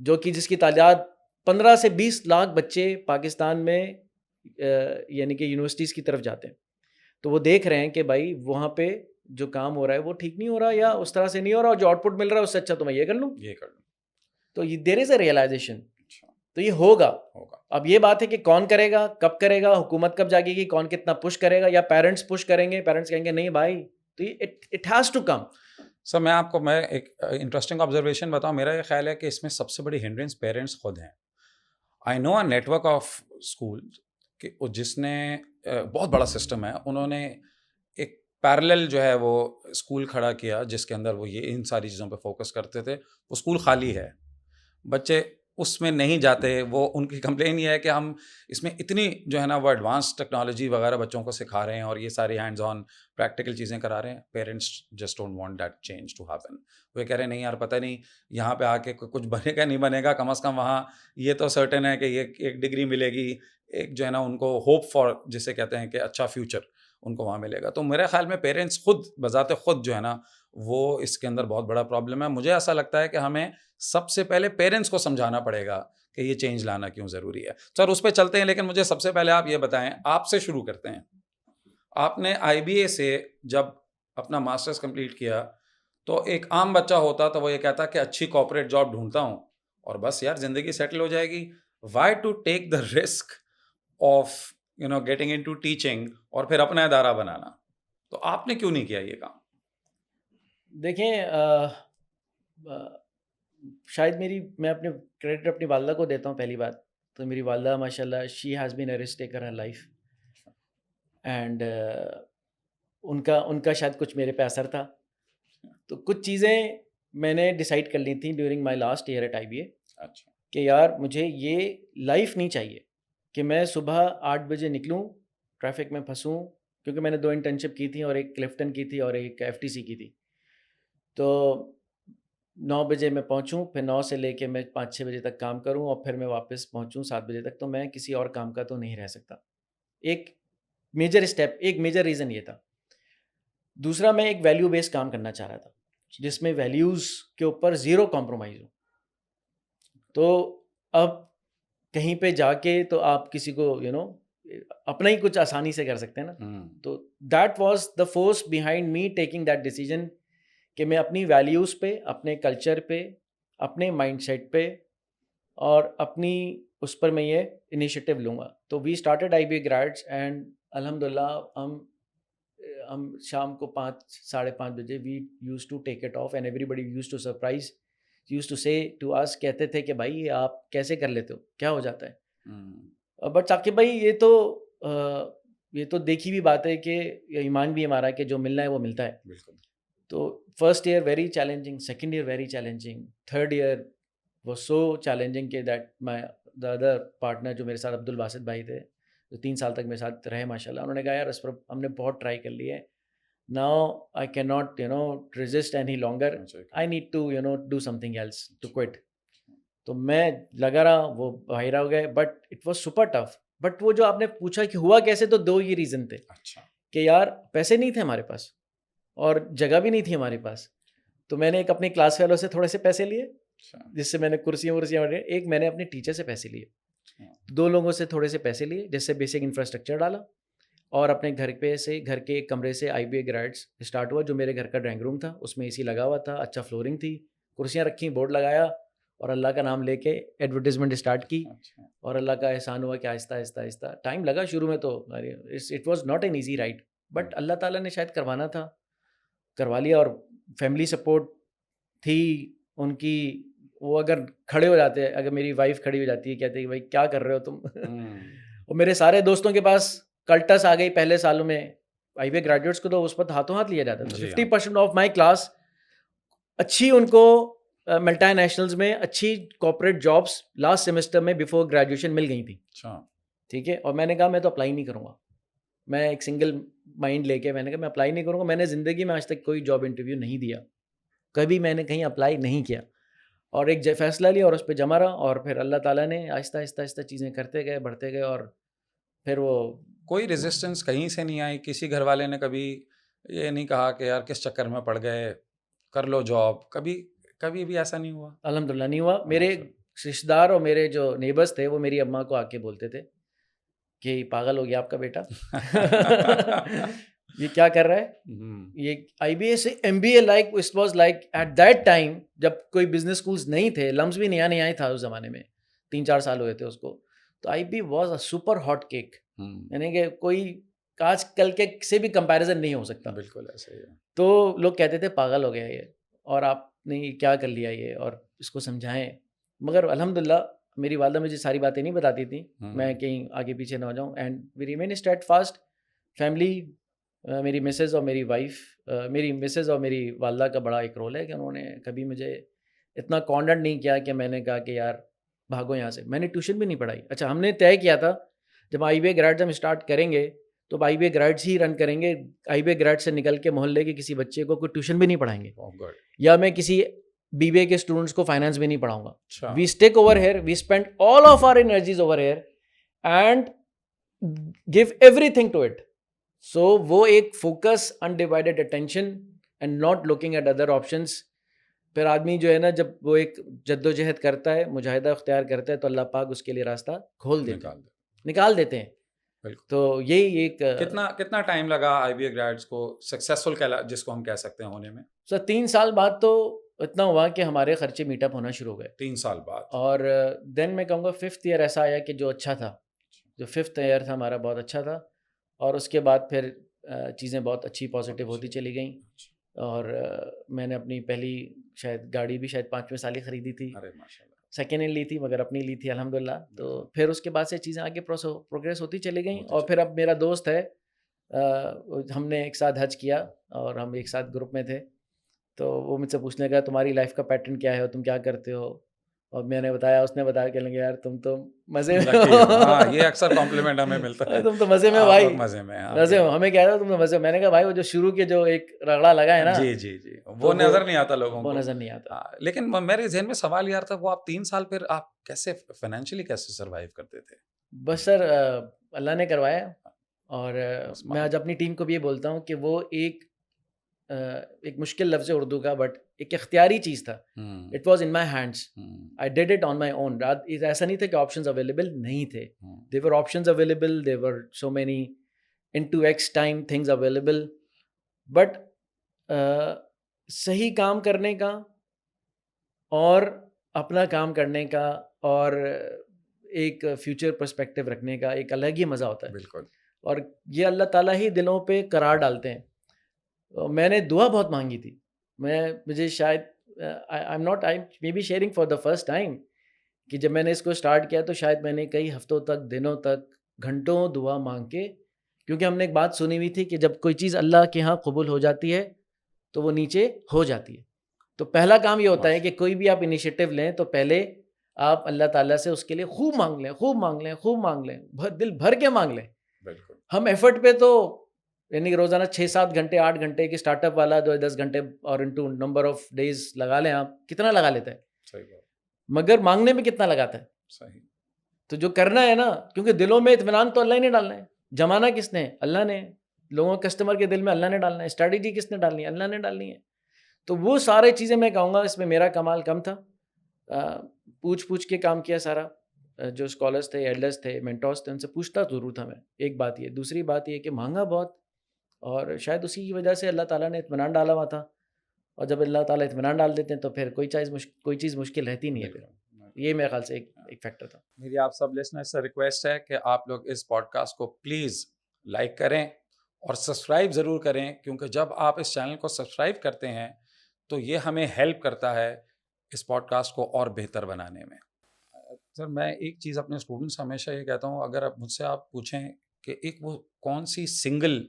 जो कि जिसकी तादाद 15 से 20 लाख बच्चे पाकिस्तान में यानी कि यूनिवर्सिटीज़ की तरफ जाते हैं। तो वो देख रहे हैं कि भाई वहाँ पे जो काम हो रहा है वो ठीक नहीं हो रहा, या उस तरह से नहीं हो रहा, और जो आउटपुट मिल रहा है उससे अच्छा तो मैं ये कर लूँ। ये कर लूँ। तो ये देयर इज़ अ रियलाइज़ेशन। अच्छा। तो ये होगा। होगा। अब ये बात है कि कौन करेगा, कब करेगा, हुकूमत कब जागेगी, कौन कितना पुश करेगा, या पेरेंट्स पुश करेंगे, पेरेंट्स कहेंगे नहीं भाई, तो it has to come. Sir मैं एक इंटरेस्टिंग ऑब्जर्वेशन बताऊं, मेरा ये ख्याल है कि इसमें सबसे बड़ी हिंड्रेंस पेरेंट्स खुद हैं। I know a network of school कि जिसने बहुत बड़ा सिस्टम है, उन्होंने एक पैरेलल जो है वो स्कूल खड़ा किया जिसके अंदर वो ये इन सारी चीज़ों पे फोकस करते थे। वो स्कूल खाली है, बच्चे उसमें नहीं जाते। वो उनकी कंप्लेन ये है कि हम इसमें इतनी जो है ना वो एडवांस टेक्नोलॉजी वगैरह बच्चों को सिखा रहे हैं और ये सारी हैंड्स ऑन प्रैक्टिकल चीज़ें करा रहे हैं, parents just don't want that change to happen. वो ये कह रहे हैं नहीं यार, पता नहीं यहाँ पे आके कुछ बनेगा नहीं बनेगा, कम से कम वहाँ ये तो सर्टेन है कि ये एक डिग्री मिलेगी, एक जो है ना उनको होप फॉर जिसे कहते हैं कि अच्छा फ्यूचर उनको वहाँ मिलेगा। तो मेरे ख्याल में पेरेंट्स खुद बजाते खुद जो है ना वो इसके अंदर बहुत बड़ा प्रॉब्लम है। मुझे ऐसा लगता है कि हमें सबसे पहले पेरेंट्स को समझाना पड़ेगा कि ये चेंज लाना क्यों ज़रूरी है। सर उस पे चलते हैं, लेकिन मुझे सबसे पहले आप ये बताएं, आपसे शुरू करते हैं। आपने आईबीए से जब अपना मास्टर्स कंप्लीट किया तो एक आम बच्चा होता तो वो ये कहता कि अच्छी कॉर्पोरेट जॉब ढूंढता हूँ और बस यार ज़िंदगी सेटल हो जाएगी। Why to take the risk of getting into teaching और फिर अपना इदारा बनाना? तो आपने क्यों नहीं किया ये काम? देखें, शायद मैं अपने क्रेडिट अपनी वालदा को देता हूँ पहली बात। तो मेरी वालदा माशाल्लाह she has been a risk taker her life, and उनका उनका शायद कुछ मेरे पे असर था। तो कुछ चीज़ें मैंने डिसाइड कर ली थी during my last year at IBA अच्छा। कि यार मुझे ये लाइफ नहीं चाहिए कि मैं सुबह 8 बजे निकलूँ, ट्रैफिक में फंसूँ, क्योंकि मैंने 2 इंटर्नशिप की थी और एक क्लिफ्टन की थी और एक एफटीसी की थी। तो 9 बजे मैं पहुँचूँ, फिर 9 से लेके मैं 5-6 बजे तक काम करूँ और फिर मैं वापस पहुँचूँ 7 बजे तक, तो मैं किसी और काम का तो नहीं रह सकता। एक एक मेजर रीज़न ये था। दूसरा, मैं एक वैल्यू बेस्ड काम करना चाह रहा था, जिसमें वैल्यूज़ के ऊपर ज़ीरो कॉम्प्रोमाइज़ हो। तो अब कहीं पे जाके तो आप किसी को अपना ही कुछ आसानी से कर सकते हैं ना। तो that was the force behind me taking that decision कि मैं अपनी वैल्यूज़ पे, अपने कल्चर पे, अपने माइंडसेट पे और अपनी उस पर मैं ये इनिशिएटिव लूँगा। तो we started IBA grades, and अल्हम्दुलिल्लाह हम शाम को 5 साढ़े 5 बजे we used to take it off, and everybody used to surprise, used to say to us, कहते थे कि भाई ये आप कैसे कर लेते हो, क्या हो जाता है? बट साकिब भाई, ये तो देखी हुई बात है कि ये ईमान भी हमारा है कि जो मिलना है वो मिलता है। बिल्कुल। तो first year very challenging, second year very challenging, third year was so challenging कि that my the other partner जो मेरे साथ अब्दुल बासित भाई थे, जो 3 साल तक मेरे साथ रहे माशाल्लाह, उन्होंने कहा यार इस पर हमने बहुत ट्राई कर ली है, now I can not resist any longer, I need to do something else to quit. तो मैं लगा रहा, वो भाई रह गए, but it was super tough. But वो जो आपने पूछा कि हुआ कैसे, तो 2 ही रीज़न थे अच्छा। कि यार पैसे नहीं थे हमारे पास और जगह भी नहीं थी हमारे पास। तो मैंने एक अपनी क्लास फेलो से थोड़े से पैसे लिए, अच्छा। जिससे मैंने कुर्सियाँ वुर्सियाँ, एक मैंने अपने टीचर से पैसे लिए, अच्छा। 2 लोगों से थोड़े से पैसे लिए, जिससे बेसिक इंफ्रास्ट्रक्चर डाला और अपने घर के एक कमरे से आईबीए ग्रेड्स स्टार्ट हुआ, जो मेरे घर का ड्राइंग रूम था, उसमें एसी लगा हुआ था, अच्छा फ्लोरिंग थी, कुर्सियाँ रखी, बोर्ड लगाया और अल्लाह का नाम लेके एडवर्टाइजमेंट स्टार्ट की। अच्छा। और अल्लाह का एहसान हुआ कि आहिस्ता आहिस्ता आहिस्ता टाइम लगा शुरू में, तो it was not an easy ride, but अल्लाह ताला ने शायद करवाना था, करवा लिया। और फैमिली सपोर्ट थी उनकी, वो अगर खड़े हो जाते, अगर मेरी वाइफ खड़ी हो जाती है, कहते कि भाई क्या कर रहे हो तुम और मेरे सारे दोस्तों के पास कल्टस आ गई पहले सालों में, आईबीए ग्रेजुएट्स को तो उस पर हाथों हाथ लिया जाता था। जी हाँ। 50% ऑफ माई क्लास अच्छी उनको मल्टी नेशनल्स में अच्छी कॉर्पोरेट जॉब्स लास्ट सेमेस्टर में बिफोर ग्रेजुएशन मिल गई थी। अच्छा। ठीक है, और मैंने कहा मैं तो अप्लाई नहीं करूँगा। मैं एक सिंगल माइंड लेके मैंने कहा मैं अप्लाई नहीं करूँगा। मैंने ज़िंदगी में आज तक कोई जॉब इंटरव्यू नहीं दिया, कभी मैंने कहीं अप्लाई नहीं किया, और एक फ़ैसला लिया और उस पे जमा रहा। और फिर अल्लाह ताला ने आहिस्ता आहिस्ता आहिस्ता चीज़ें करते गए, बढ़ते गए, और फिर वो कोई रेजिस्टेंस कहीं से नहीं आई? किसी घर वाले ने कभी ये नहीं कहा कि यार किस चक्कर में पड़ गए, कर लो जॉब? कभी कभी भी ऐसा नहीं हुआ? अल्हम्दुलिल्लाह नहीं हुआ। मेरे रिश्तेदार और मेरे जो नेबर्स थे, वो मेरी अम्मा को आके बोलते थे कि पागल हो गया आपका बेटा ये क्या कर रहा है? ये आईबीए से MBA, like it was like at that time जब कोई बिजनेस स्कूल्स नहीं थे, लम्स भी नया नया ही था उस ज़माने में, 3-4 साल हुए थे उसको। तो IB was a super hot cake, यानी कि कोई आजकल के से भी कंपैरिज़न नहीं हो सकता। बिल्कुल ऐसा ही है। तो लोग कहते थे पागल हो गया ये, और आपने ये क्या कर लिया ये, और इसको समझाएँ। मगर अल्हम्दुलिल्लाह मेरी वालिदा मुझे सारी बातें नहीं बताती थी, मैं कहीं आगे पीछे ना हो जाऊँ, and we remain steadfast family. मेरी मिसेज़ और मेरी वाइफ़, मेरी मिसेज़ और मेरी वालिदा का बड़ा एक रोल है कि उन्होंने कभी मुझे इतना कॉर्नर नहीं किया कि मैंने कहा कि यार भागो यहाँ से। मैंने ट्यूशन भी नहीं पढ़ाई। अच्छा, हमने तय किया था जब आईबीए ग्रेड्स हम स्टार्ट करेंगे तो आईबीए ग्रेड्स ही रन करेंगे। आईबीए ग्रेड से निकल के मोहल्ले के किसी बच्चे को कोई ट्यूशन भी नहीं पढ़ाएँगे, ओह गुड। या मैं किसी बीबीए के स्टूडेंट्स को फाइनेंस भी नहीं पढ़ाऊँगा। अच्छा। We stick over here, we spend all of our energies over here and give everything to it. So वो एक focus, undivided attention and not looking at other options. फिर आदमी जो है ना, जब वो एक जद्दोजहद करता है, मुजाहिदा अख्तियार करता है, तो अल्लाह पाक उसके लिए रास्ता खोल देते हैं, निकाल देते हैं। बिल्कुल। तो यही एक कितना कितना टाइम लगा आईबीए ग्रेड्स को सक्सेसफुल कहला जिसको हम कह सकते हैं होने में? सर 3 साल बाद तो इतना हुआ कि हमारे खर्चे मीटअप होना शुरू हो गए। 3 साल बाद। और देन मैं कहूँगा 5th ईयर ऐसा आया कि जो अच्छा था, जो 5th ईयर था हमारा बहुत अच्छा था, और उसके बाद फिर चीज़ें बहुत अच्छी पॉजिटिव होती चली गईं। और मैंने अपनी पहली शायद गाड़ी भी शायद 5वें साल ही ख़रीदी थी। अरे माशाल्लाह। सेकेंड हैंड ली थी, मगर अपनी ली थी अल्हम्दुलिल्लाह। तो फिर उसके बाद से चीज़ें आगे प्रोग्रेस होती चली गई। होती और चली फिर अब मेरा दोस्त है, हमने एक साथ हज किया और हम एक साथ ग्रुप में थे। तो वो मुझसे पूछने लगा तुम्हारी लाइफ का पैटर्न क्या है, तुम क्या करते हो? और मैंने बताया, उसने बताया, कहने लगे यार तुम तो मज़े में लकी हो। हाँ, ये हो। अक्सर कॉम्प्लीमेंट हमें मिलता है। तुम तो मज़े में हो आप भाई, लोग मज़े में हैं, आप मज़े क्या हो। हमें कह रहा हो तुम तो मज़े में। मैंने कहा भाई वो जो शुरू के जो एक रगड़ा लगा है ना, जी, जी, जी। तो वो नज़र नहीं आता लोगों वो को। नज़र नहीं आता। हाँ, लेकिन मेरे ज़हन में सवाल ये आ रहा था, वो आप 3 साल फिर आप कैसे फाइनेंशियली कैसे सर्वाइव करते थे? बस सर अल्लाह ने करवाया। और बस मैं आज अपनी टीम को भी ये बोलता हूँ कि वो एक मुश्किल लफ्ज़ है उर्दू का, बट एक इख्तियारी चीज़ था। Hmm, it was in my hands, hmm, I did it on my own. ऐसा नहीं था कि ऑप्शंस अवेलेबल नहीं थे। Hmm. There were options available, there were so many into ex time things available, but सही काम करने का और अपना काम करने का और एक फ्यूचर पर्सपेक्टिव रखने का एक अलग ही मज़ा होता है। बिल्कुल। और ये अल्लाह ताला ही दिलों पे करार डालते हैं। मैंने दुआ बहुत मांगी थी। मुझे शायद I am not, I may be sharing for the first time, कि जब मैंने इसको स्टार्ट किया तो शायद मैंने कई हफ्तों तक, दिनों तक, घंटों दुआ मांग के, क्योंकि हमने एक बात सुनी हुई थी कि जब कोई चीज़ अल्लाह के यहाँ कबूल हो जाती है तो वो नीचे हो जाती है। तो पहला काम ये होता है कि कोई भी आप इनिशिएटिव लें तो पहले आप अल्लाह ताला से उसके लिए खूब मांग लें, खूब मांग लें, खूब मांग लें, दिल भर के मांग लें। बिल्कुल। हम एफर्ट पे तो यानी कि रोज़ाना 6-7 घंटे, 8 घंटे की स्टार्टअप वाला जो 10 घंटे और इनटू नंबर ऑफ डेज़ लगा लें, आप कितना लगा लेते हैं, सही बात। मगर माँगने में कितना लगाता है? सही। तो जो करना है ना, क्योंकि दिलों में इत्मीनान तो अल्लाह ही ने डालना है। जमाना किसने है? अल्लाह ने। लोगों कस्टमर के दिल में अल्लाह ने डालना है। स्ट्रैटेजी किसने डालनी है? अल्लाह ने डालनी है। तो वो सारी चीज़ें मैं कहूँगा इसमें मेरा कमाल कम था। अ, पूछ-पूछ के काम किया सारा। जो स्कॉलर्स थे, एल्डर्स थे, मेंटोर्स थे, उनसे पूछता ज़रूर था मैं। एक बात ये। दूसरी बात ये कि माँगा बहुत, और शायद उसी की वजह से अल्लाह ताला ने इत्मीनान डाला हुआ था। और जब अल्लाह ताला इत्मीनान डाल देते हैं तो फिर कोई चीज़ मुश्किल रहती नहीं है फिर। बिल्कुल। ये मेरे ख़्याल से एक फैक्टर था। मेरी आप सब लिसनर्स से रिक्वेस्ट है कि आप लोग इस पॉडकास्ट को प्लीज़ लाइक करें और सब्सक्राइब ज़रूर करें, क्योंकि जब आप इस चैनल को सब्सक्राइब करते हैं तो ये हमें हेल्प करता है इस पॉडकास्ट को और बेहतर बनाने में। सर, मैं एक चीज़ अपने स्टूडेंट्स से हमेशा ये कहता हूँ, अगर आप मुझसे पूछें कि एक वो कौन सी सिंगल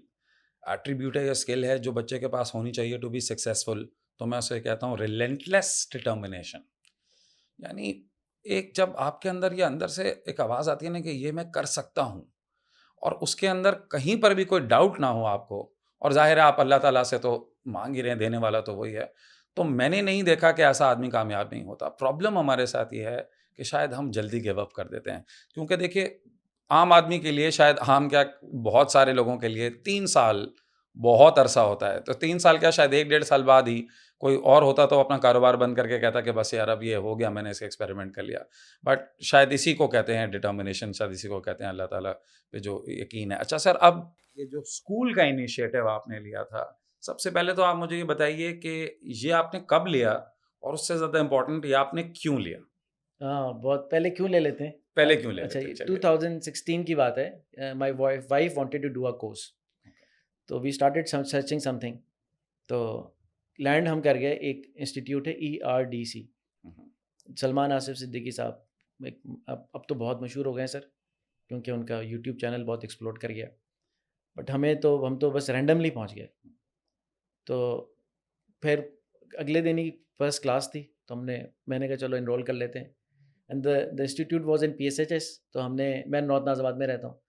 एट्रीब्यूट है या स्किल है जो बच्चे के पास होनी चाहिए टू बी सक्सेसफुल, तो मैं उसे कहता हूँ रिलेंटलेस डिटर्मिनेशन। यानी एक जब आपके अंदर ये अंदर से एक आवाज़ आती है ना कि ये मैं कर सकता हूँ, और उसके अंदर कहीं पर भी कोई डाउट ना हो आपको, और ज़ाहिर है आप अल्लाह ताला से तो मांग ही रहे हैं, देने वाला तो वही है। तो मैंने नहीं देखा कि ऐसा आदमी कामयाब नहीं होता। प्रॉब्लम हमारे साथ ये है कि शायद हम जल्दी गिव अप कर देते हैं, क्योंकि देखिए आम आदमी के लिए शायद, हम क्या, बहुत सारे लोगों के लिए 3 साल बहुत अरसा होता है। तो 3 साल क्या, शायद 1 डेढ़ साल बाद ही कोई और होता तो अपना कारोबार बंद करके कहता कि बस यार अब ये हो गया, मैंने इसे एक्सपेरिमेंट कर लिया। बट शायद इसी को कहते हैं डिटर्मिनेशन, शायद इसी को कहते हैं अल्लाह ताला पे जो यकीन है। अच्छा सर, अब ये जो स्कूल का इनिशिएटिव आपने लिया था, सबसे पहले तो आप मुझे ये बताइए कि ये आपने कब लिया, और उससे ज़्यादा इम्पोर्टेंट ये आपने क्यों लिया? हाँ, बहुत पहले क्यों ले लेते हैं? पहले क्यों ले अच्छा, लेते ये हैं? चलिए। 2016 की बात है। My wife wanted to do a course, तो वी स्टार्टेड सर्चिंग समथिंग। तो लैंड हम कर गए, एक इंस्टीट्यूट है ERDC, हम्म, सलमान आसिफ सिद्दीकी साहब। अब तो बहुत मशहूर हो गए हैं सर, क्योंकि उनका यूट्यूब चैनल बहुत एक्सप्लोड कर गया। बट हम तो बस रैंडमली पहुंच गए। तो फिर अगले दिन ही फर्स्ट क्लास थी, तो मैंने कहा चलो इनरोल कर लेते हैं। And the institute was in PSHS। तो मैं नॉर्थ नाज़ाबाद में रहता हूँ,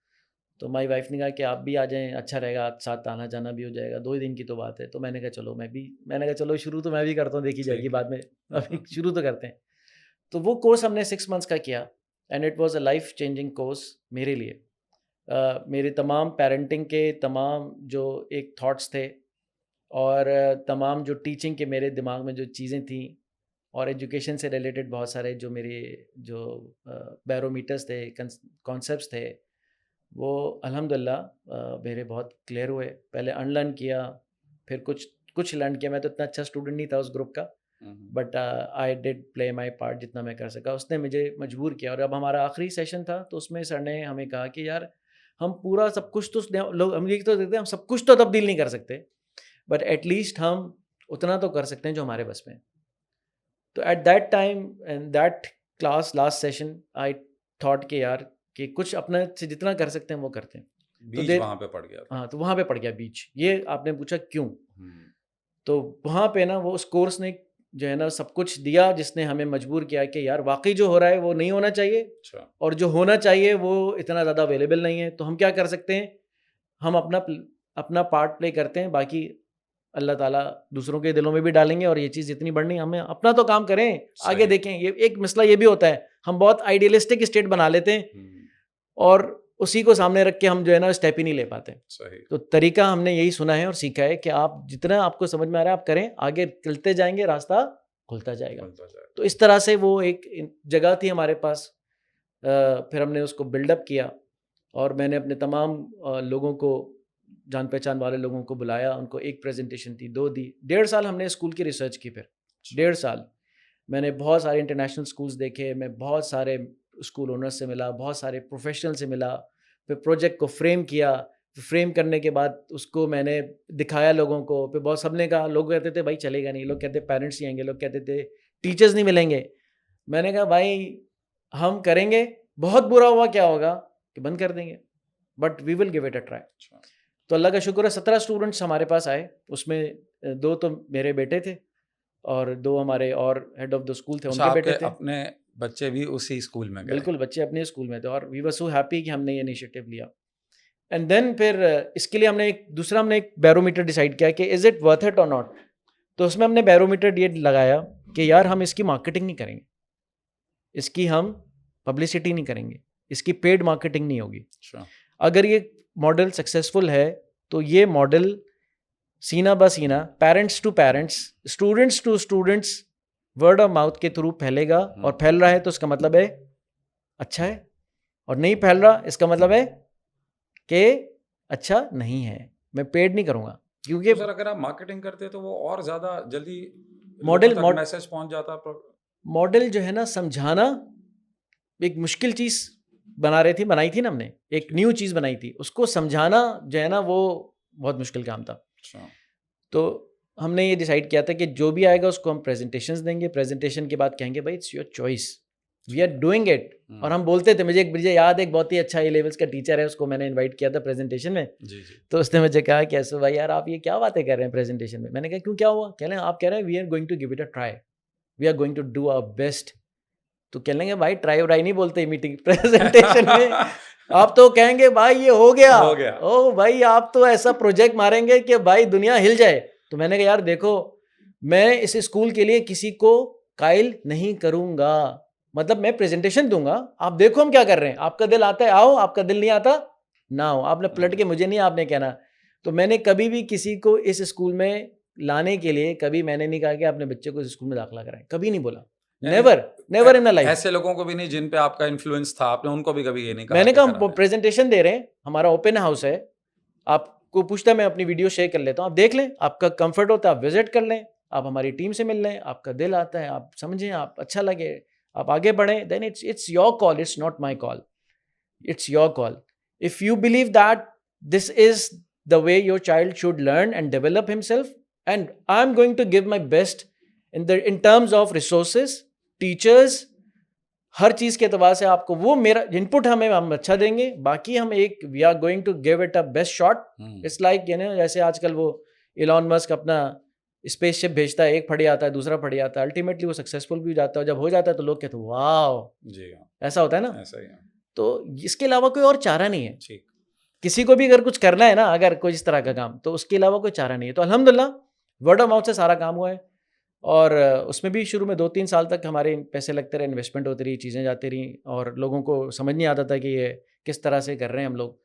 तो माई वाइफ ने कहा कि आप भी आ जाएं, अच्छा रहेगा, आप साथ आना जाना भी हो जाएगा, 2 ही दिन की तो बात है। तो मैंने कहा चलो शुरू तो मैं भी करता हूँ, देखी जाएगी ठीक है। बाद में, अभी शुरू तो करते हैं। तो वो कोर्स हमने 6 मंथ्स का किया, and it was a life changing course मेरे लिए। मेरे तमाम पेरेंटिंग के तमाम जो एक थॉट्स थे, और तमाम जो टीचिंग के मेरे दिमाग में जो चीज़ें थी, और एजुकेशन से रिलेटेड बहुत सारे जो मेरे जो बैरोमीटर्स थे, कॉन्सेप्ट्स थे, वो अल्हम्दुलिल्लाह मेरे बहुत क्लियर हुए। पहले अनलर्न किया, फिर कुछ कुछ लर्न किया। मैं तो इतना अच्छा स्टूडेंट नहीं था उस ग्रुप का, hmm, but I did play my part जितना मैं कर सका। उसने मुझे मजबूर किया, और अब हमारा आखिरी सेशन था, तो उसमें सर ने हमें कहा कि यार, हम पूरा सब कुछ तो लोग हम ये तो देखते हैं, हम सब कुछ तो तब्दील नहीं कर सकते, बट एटलीस्ट हम उतना तो कर सकते हैं जो हमारे बस में है। तो at that time and that class last session, I thought कि यार, कि कुछ अपने से जितना कर सकते हैं वो करते हैं। तो बीज वहां पे पड़ गया था। हाँ, तो वहाँ पे पड़ गया बीच। ये आपने पूछा क्यों? हम्म, तो वहाँ पे ना वो उस कोर्स ने जो है ना सब कुछ दिया, जिसने हमें मजबूर किया कि यार वाक़ई जो हो रहा है वो नहीं होना चाहिए, अच्छा। और जो होना चाहिए वो इतना ज़्यादा अवेलेबल नहीं है। तो हम क्या कर सकते हैं? हम अपना पार्ट प्ले करते हैं, बाकी अल्लाह ताला दूसरों के दिलों में भी डालेंगे, और ये चीज़ जितनी बढ़नी, हमें अपना तो काम करें, आगे सही। देखें। ये एक मसला ये भी होता है, हम बहुत आइडियलिस्टिक स्टेट बना लेते हैं, हम्म, और उसी को सामने रख के हम जो है ना स्टेप ही नहीं ले पाते। सही। तो तरीका हमने यही सुना है और सीखा है कि आप जितना आपको समझ में आ रहा है आप करें, आगे चलते जाएंगे, रास्ता खुलता जाएगा। बोलता जाए। तो इस तरह से वो एक जगह थी हमारे पास। फिर हमने उसको बिल्डअप किया, और मैंने अपने तमाम लोगों को, जान पहचान वाले लोगों को बुलाया, उनको एक प्रेजेंटेशन दी, 2 दी। 1.5 साल हमने स्कूल की रिसर्च की। फिर अच्छा। 1.5 साल मैंने बहुत सारे इंटरनेशनल स्कूल्स देखे, मैं बहुत सारे स्कूल ओनर्स से मिला, बहुत सारे प्रोफेशनल से मिला, फिर प्रोजेक्ट को फ्रेम किया। फिर फ्रेम करने के बाद उसको मैंने दिखाया लोगों को। फिर बहुत सबने कहा, लोग कहते थे भाई चलेगा नहीं, लोग कहते पेरेंट्स नहीं आएंगे, लोग कहते थे टीचर्स नहीं मिलेंगे। मैंने कहा भाई हम करेंगे, बहुत बुरा हुआ क्या होगा कि बंद कर देंगे, but we will give it a try. अच्छा। तो अल्लाह का शुक्र है 17 स्टूडेंट्स हमारे पास आए, उसमें 2 तो मेरे बेटे थे, और 2 हमारे और हेड ऑफ द स्कूल थे, अच्छा, उनके आपके बेटे थे। अपने बच्चे भी उसी स्कूल में गए? बिल्कुल, बच्चे अपने स्कूल में थे, और वी वर सो हैप्पी कि हमने ये इनिशिएटिव लिया। एंड देन फिर इसके लिए हमने एक बैरोमीटर डिसाइड किया कि इज़ इट वर्थ इट और नॉट। तो उसमें हमने बैरोमीटर ये लगाया कि यार हम इसकी मार्केटिंग नहीं करेंगे, इसकी हम पब्लिसिटी नहीं करेंगे, इसकी पेड मार्केटिंग नहीं होगी। अच्छा। अगर ये मॉडल सक्सेसफुल है, तो ये मॉडल सीना ब सीना, parents to parents, students to students, word of mouth के थ्रू फैलेगा। और फैल रहा है तो इसका मतलब है अच्छा है, और नहीं फैल रहा इसका मतलब है कि अच्छा नहीं है। मैं पेड नहीं करूँगा, क्योंकि तो सर, अगर आप मार्केटिंग करते तो वो और ज़्यादा जल्दी लोगों मॉडल तक मॉड मैसेज पहुंच जाता। मॉडल जो है ना समझाना एक मुश्किल चीज़ बनाई थी ना हमने, एक न्यू चीज़ बनाई थी, उसको समझाना जो है ना वो बहुत मुश्किल काम था। अच्छा। तो हमने ये डिसाइड किया था कि जो भी आएगा उसको हम प्रेजेंटेशंस देंगे, प्रेजेंटेशन के बाद कहेंगे भाई it's your choice, we are ठीक है। Doing it. और हम बोलते थे, मुझे याद है, एक बहुत ही अच्छा ए लेवल्स का टीचर है, उसको मैंने इनवाइट किया था प्रेजेंटेशन में। जी, जी। तो उसने मुझे कहा कि ऐसे भाई यार आप ये क्या बातें कर रहे हैं प्रेजेंटेशन में। मैंने कहा क्यों, क्या हुआ? कह रहे हैं आप कह रहे हैं we are going to give it a try, we are going to do our best. तो कह लेंगे भाई ट्राई व्राई नहीं बोलते मीटिंग प्रेजेंटेशन में, आप तो कहेंगे भाई ये हो गया, हो गया। ओ भाई आप तो ऐसा प्रोजेक्ट मारेंगे कि भाई दुनिया हिल जाए। तो मैंने कहा यार देखो, मैं इस स्कूल के लिए किसी को कायल नहीं करूंगा, मतलब मैं प्रेजेंटेशन दूंगा, आप देखो हम क्या कर रहे हैं, आपका दिल आता है आओ, आपका दिल नहीं आता ना हो। आपने पलट के मुझे नहीं आपने कहना। तो मैंने कभी भी किसी को इस स्कूल में लाने के लिए कभी मैंने नहीं कहा कि अपने बच्चे को इस स्कूल में दाखिला कराएं, कभी नहीं बोला। यानी नेवर इन अ लाइफ। ऐसे लोगों को भी नहीं जिन पे आपका इन्फ्लुएंस था, आपने उनको भी कभी ये नहीं कहा मैंने कि कहा करा हम दें? प्रेजेंटेशन दे रहे हैं, हमारा ओपन हाउस है, आपको पूछता मैं अपनी वीडियो शेयर कर लेता हूँ, आप देख लें, आपका कंफर्ट होता है आप विजिट कर लें, आप हमारी टीम से मिल लें, आपका दिल आता है आप समझें, आप अच्छा लगे, आप आगे बढ़ें, then it's your call, it's not my call, it's your call. If you believe that this is the way your child should learn and develop himself, and I'm going to give my best in terms of resources, teachers, हर चीज के एतबार से आपको वो मेरा input हम अच्छा देंगे, बाकी हम एक we are going to give it a best shot. It's like जैसे आजकल वो इलॉन मस्क अपना स्पेसशिप भेजता है, एक फट आता है, दूसरा फट आता है, अल्टीमेटली वो सक्सेसफुल भी हो जाता है, जब हो जाता है तो लोग कहते हैं वाह जी, ऐसा होता है ना. ऐसा ही है. तो इसके अलावा कोई और चारा नहीं है. ठीक, किसी को भी अगर कुछ करना है ना, अगर कोई इस तरह का काम, तो उसके अलावा कोई चारा नहीं है. तो अल्हम्दुलिल्लाह वर्ड ऑफ माउथ से सारा काम हुआ है. और उसमें भी शुरू में 2-3 साल तक हमारे पैसे लगते रहे, इन्वेस्टमेंट होती रही, चीज़ें जाती रही, और लोगों को समझ नहीं आता था कि ये किस तरह से कर रहे हैं हम लोग.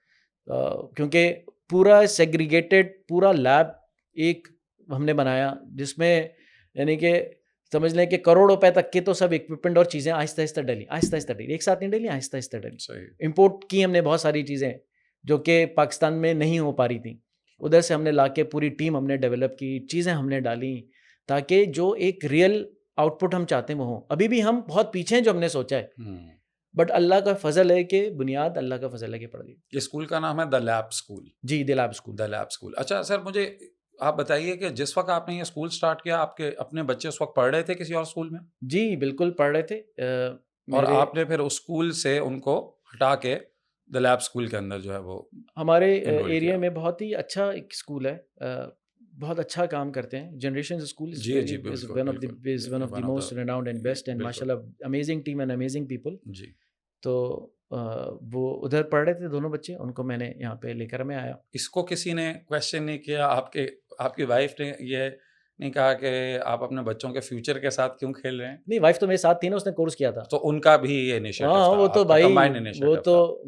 क्योंकि पूरा सेग्रीगेटेड पूरा लैब एक हमने बनाया, जिसमें यानी कि समझ लें कि करोड़ रुपए तक के तो सब इक्विपमेंट और चीज़ें आहिस्ता आहिस्ता डली, एक साथ नहीं डली, आहिस्ता आहिस्ता डली. इम्पोर्ट की हमने बहुत सारी चीज़ें जो कि पाकिस्तान में नहीं हो पा रही थी, उधर से हमने लाके पूरी टीम हमने डेवलप की, चीज़ें हमने डाली, ताकि जो एक रियल आउटपुट हम चाहते हैं वो हो. अभी भी हम बहुत पीछे हैं जो हमने सोचा है, बट अल्लाह का फजल है कि बुनियाद अल्लाह का फजल है कि पड़ गई. ये स्कूल का नाम है द लैब स्कूल. जी, the lab school. The lab school. अच्छा सर, मुझे आप बताइए कि जिस वक्त आपने ये स्कूल स्टार्ट किया, आपके अपने बच्चे उस वक्त पढ़ रहे थे किसी और स्कूल में? जी बिल्कुल पढ़ रहे थे. और आपने फिर उस स्कूल से उनको हटा के द लैब स्कूल के अंदर जो है वो हमारे एरिया में बहुत ही अच्छा एक स्कूल है, बहुत अच्छा काम करते हैं. Generation school is one of the most renowned and best, and माशाल्लाह amazing team and amazing people. जी. तो वो उधर पढ़ रहे थे दोनों बच्चे, उनको मैंने यहाँ पे लेकर मैं आया. इसको किसी ने क्वेश्चन नहीं किया? आपकी वाइफ ने ये नहीं कहा कि आप अपने बच्चों के फ्यूचर के साथ क्यों खेल रहे हैं? नहीं, वाइफ तो मेरे साथ थी ना, उसने कोर्स किया था. तो उनका भी ये इनिशिएटिव था? हाँ, वो तो भाई